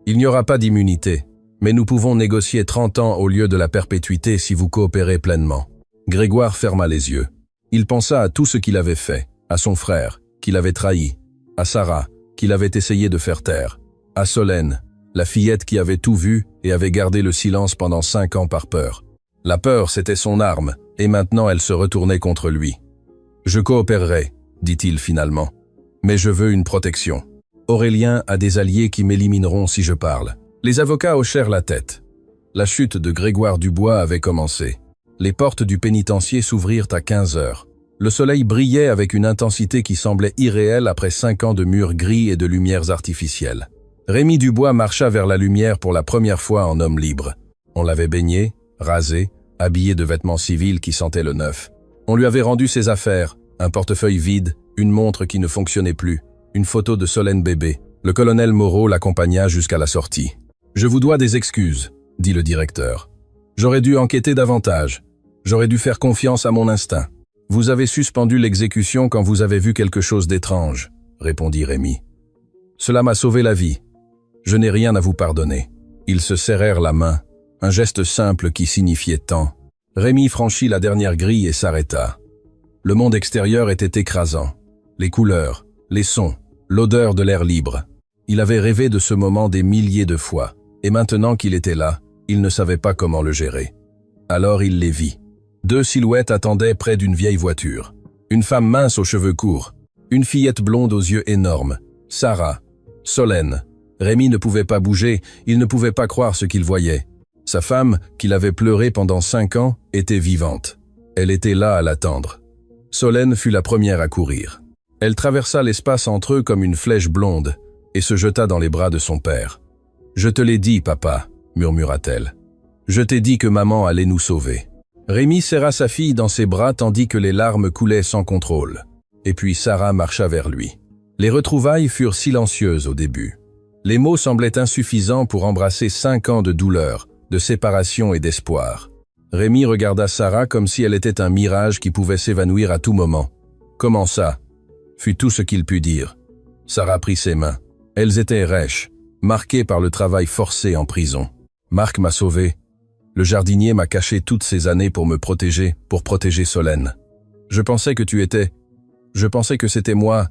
Il n'y aura pas d'immunité, mais nous pouvons négocier 30 ans au lieu de la perpétuité si vous coopérez pleinement. Grégoire ferma les yeux. Il pensa à tout ce qu'il avait fait. À son frère, qu'il avait trahi, à Sarah, qu'il avait essayé de faire taire, à Solène, la fillette qui avait tout vu et avait gardé le silence pendant 5 ans par peur. La peur, c'était son arme, et maintenant elle se retournait contre lui. « Je coopérerai », dit-il finalement, « mais je veux une protection. Aurélien a des alliés qui m'élimineront si je parle. Les avocats hochèrent la tête. La chute de Grégoire Dubois avait commencé. Les portes du pénitencier s'ouvrirent à 15 heures. Le soleil brillait avec une intensité qui semblait irréelle après 5 ans de murs gris et de lumières artificielles. Rémi Dubois marcha vers la lumière pour la première fois en homme libre. On l'avait baigné, rasé, habillé de vêtements civils qui sentaient le neuf. On lui avait rendu ses affaires, un portefeuille vide, une montre qui ne fonctionnait plus, une photo de Solène bébé. Le colonel Moreau l'accompagna jusqu'à la sortie. « Je vous dois des excuses », dit le directeur. « J'aurais dû enquêter davantage. J'aurais dû faire confiance à mon instinct. » « Vous avez suspendu l'exécution quand vous avez vu quelque chose d'étrange, » répondit Rémi. « Cela m'a sauvé la vie. Je n'ai rien à vous pardonner. » Ils se serrèrent la main, un geste simple qui signifiait tant. Rémi franchit la dernière grille et s'arrêta. Le monde extérieur était écrasant. Les couleurs, les sons, l'odeur de l'air libre. Il avait rêvé de ce moment des milliers de fois, et maintenant qu'il était là, il ne savait pas comment le gérer. Alors il les vit. 2 silhouettes attendaient près d'une vieille voiture. Une femme mince aux cheveux courts, une fillette blonde aux yeux énormes, Sarah, Solène. Rémi ne pouvait pas bouger, il ne pouvait pas croire ce qu'il voyait. Sa femme, qu'il avait pleuré pendant 5 ans, était vivante. Elle était là à l'attendre. Solène fut la première à courir. Elle traversa l'espace entre eux comme une flèche blonde et se jeta dans les bras de son père. « Je te l'ai dit, papa », murmura-t-elle. « Je t'ai dit que maman allait nous sauver. » Rémi serra sa fille dans ses bras tandis que les larmes coulaient sans contrôle. Et puis Sarah marcha vers lui. Les retrouvailles furent silencieuses au début. Les mots semblaient insuffisants pour embrasser 5 ans de douleur, de séparation et d'espoir. Rémi regarda Sarah comme si elle était un mirage qui pouvait s'évanouir à tout moment. « Comment ça ?» fut tout ce qu'il put dire. Sarah prit ses mains. Elles étaient rêches, marquées par le travail forcé en prison. « Marc m'a sauvé. Le jardinier m'a caché toutes ces années pour me protéger, pour protéger Solène. Je pensais que tu étais... Je pensais que c'était moi.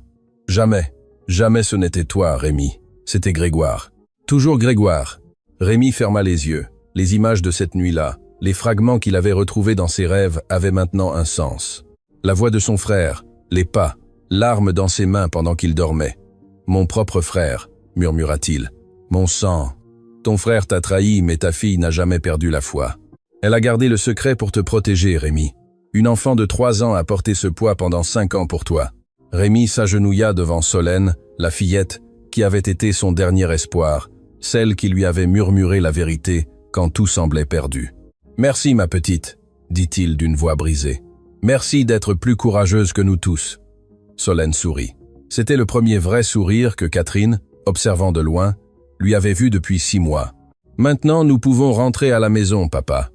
Jamais, jamais ce n'était toi, Rémi. C'était Grégoire. Toujours Grégoire. » Rémi ferma les yeux. Les images de cette nuit-là, les fragments qu'il avait retrouvés dans ses rêves avaient maintenant un sens. La voix de son frère, les pas, l'arme dans ses mains pendant qu'il dormait. « Mon propre frère », murmura-t-il. « Mon sang. Ton frère t'a trahi, mais ta fille n'a jamais perdu la foi. Elle a gardé le secret pour te protéger, Rémi. Une enfant de 3 ans a porté ce poids pendant 5 ans pour toi. » Rémi s'agenouilla devant Solène, la fillette, qui avait été son dernier espoir, celle qui lui avait murmuré la vérité quand tout semblait perdu. « Merci, ma petite, » dit-il d'une voix brisée. « Merci d'être plus courageuse que nous tous. » Solène sourit. C'était le premier vrai sourire que Catherine, observant de loin, lui avait vu depuis 6 mois. « Maintenant, nous pouvons rentrer à la maison, papa. »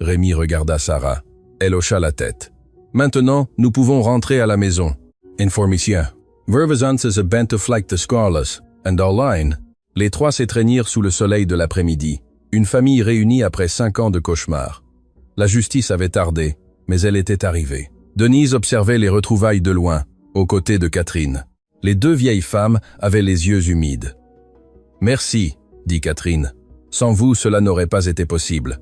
Rémi regarda Sarah. Elle hocha la tête. « Maintenant, nous pouvons rentrer à la maison. » Information. Vervesans a bent of like the scarless, and online. Les 3 s'étreignirent sous le soleil de l'après-midi. Une famille réunie après 5 ans de cauchemar. La justice avait tardé, mais elle était arrivée. Denise observait les retrouvailles de loin, aux côtés de Catherine. Les 2 vieilles femmes avaient les yeux humides. « Merci, » dit Catherine. « Sans vous, cela n'aurait pas été possible. »«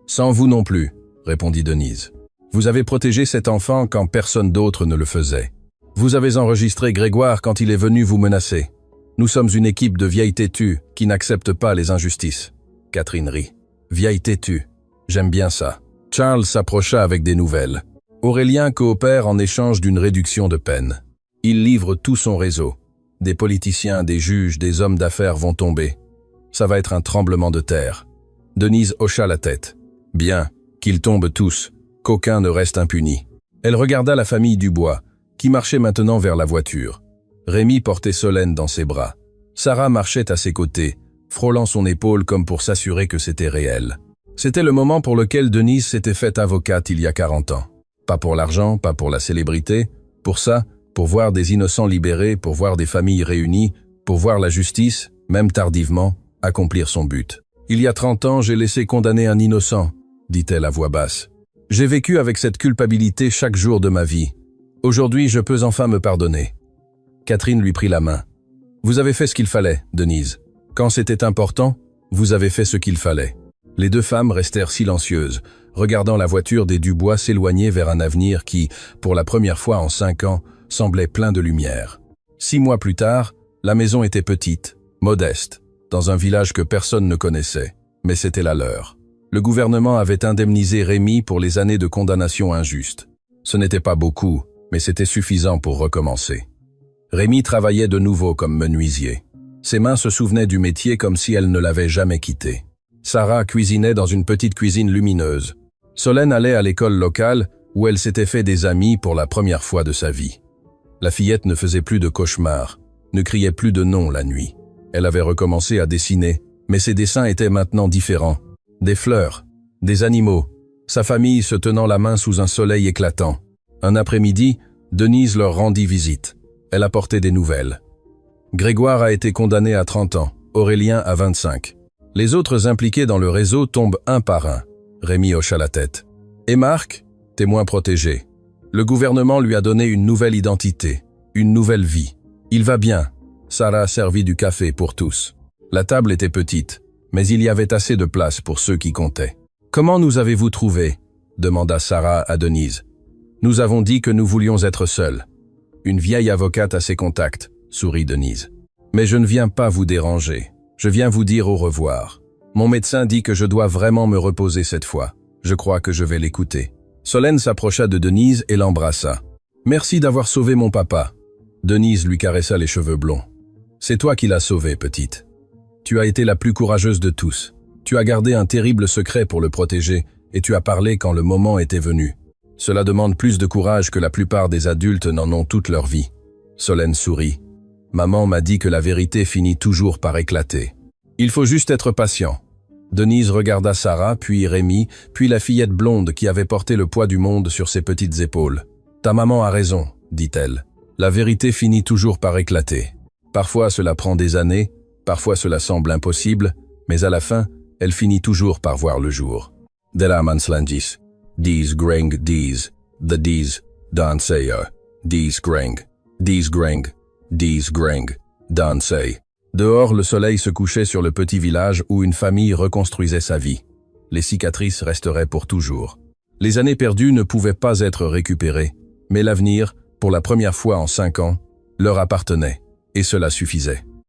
Sans vous non plus, » répondit Denise. « Vous avez protégé cet enfant quand personne d'autre ne le faisait. Vous avez enregistré Grégoire quand il est venu vous menacer. Nous sommes une équipe de vieilles têtues qui n'acceptent pas les injustices. » Catherine rit. « Vieille têtue. J'aime bien ça. » Charles s'approcha avec des nouvelles. Aurélien coopère en échange d'une réduction de peine. Il livre tout son réseau. Des politiciens, des juges, des hommes d'affaires vont tomber. Ça va être un tremblement de terre. Denise hocha la tête. Bien, qu'ils tombent tous, qu'aucun ne reste impuni. Elle regarda la famille Dubois, qui marchait maintenant vers la voiture. Rémi portait Solène dans ses bras. Sarah marchait à ses côtés, frôlant son épaule comme pour s'assurer que c'était réel. C'était le moment pour lequel Denise s'était faite avocate il y a 40 ans. Pas pour l'argent, pas pour la célébrité, pour ça, pour voir des innocents libérés, pour voir des familles réunies, pour voir la justice, même tardivement, accomplir son but. « Il y a 30 ans, j'ai laissé condamner un innocent, » dit-elle à voix basse. « J'ai vécu avec cette culpabilité chaque jour de ma vie. Aujourd'hui, je peux enfin me pardonner. » Catherine lui prit la main. « Vous avez fait ce qu'il fallait, Denise. Quand c'était important, vous avez fait ce qu'il fallait. » Les 2 femmes restèrent silencieuses, regardant la voiture des Dubois s'éloigner vers un avenir qui, pour la première fois en 5 ans, semblait plein de lumière. 6 mois plus tard, La maison était petite, modeste, dans un village que personne ne connaissait, mais c'était la leur. Le gouvernement avait indemnisé Rémi pour les années de condamnation injuste. Ce n'était pas beaucoup, mais c'était suffisant pour recommencer. Rémi travaillait de nouveau comme menuisier. Ses mains se souvenaient du métier comme si elles ne l'avaient jamais quitté. Sarah cuisinait dans une petite cuisine lumineuse. Solène allait à l'école locale où elle s'était fait des amis pour la première fois de sa vie. La fillette ne faisait plus de cauchemars, ne criait plus de non la nuit. Elle avait recommencé à dessiner, mais ses dessins étaient maintenant différents. Des fleurs, des animaux, sa famille se tenant la main sous un soleil éclatant. Un après-midi, Denise leur rendit visite. Elle apportait des nouvelles. Grégoire a été condamné à 30 ans, Aurélien à 25. Les autres impliqués dans le réseau tombent un par un. Rémi hocha la tête. Et Marc, témoin protégé. Le gouvernement lui a donné une nouvelle identité, une nouvelle vie. Il va bien. Sarah servit du café pour tous. La table était petite, mais il y avait assez de place pour ceux qui comptaient. « Comment nous avez-vous trouvés » demanda Sarah à Denise. « Nous avons dit que nous voulions être seuls. » Une vieille avocate à ses contacts, sourit Denise. « Mais je ne viens pas vous déranger. Je viens vous dire au revoir. Mon médecin dit que je dois vraiment me reposer cette fois. Je crois que je vais l'écouter. » Solène s'approcha de Denise et l'embrassa. « Merci d'avoir sauvé mon papa. » Denise lui caressa les cheveux blonds. « C'est toi qui l'as sauvé, petite. Tu as été la plus courageuse de tous. Tu as gardé un terrible secret pour le protéger et tu as parlé quand le moment était venu. Cela demande plus de courage que la plupart des adultes n'en ont toute leur vie. » Solène sourit. « Maman m'a dit que la vérité finit toujours par éclater. Il faut juste être patient. » Denise regarda Sarah, puis Rémi, puis la fillette blonde qui avait porté le poids du monde sur ses petites épaules. « Ta maman a raison, dit-elle. La vérité finit toujours par éclater. Parfois cela prend des années, parfois cela semble impossible, mais à la fin, elle finit toujours par voir le jour. Della manslangis, dies greng dies, the dies, dan seyer, dies greng, dan say. Dehors, le soleil se couchait sur le petit village où une famille reconstruisait sa vie. Les cicatrices resteraient pour toujours. Les années perdues ne pouvaient pas être récupérées, mais l'avenir, pour la première fois en 5 ans, leur appartenait, et cela suffisait.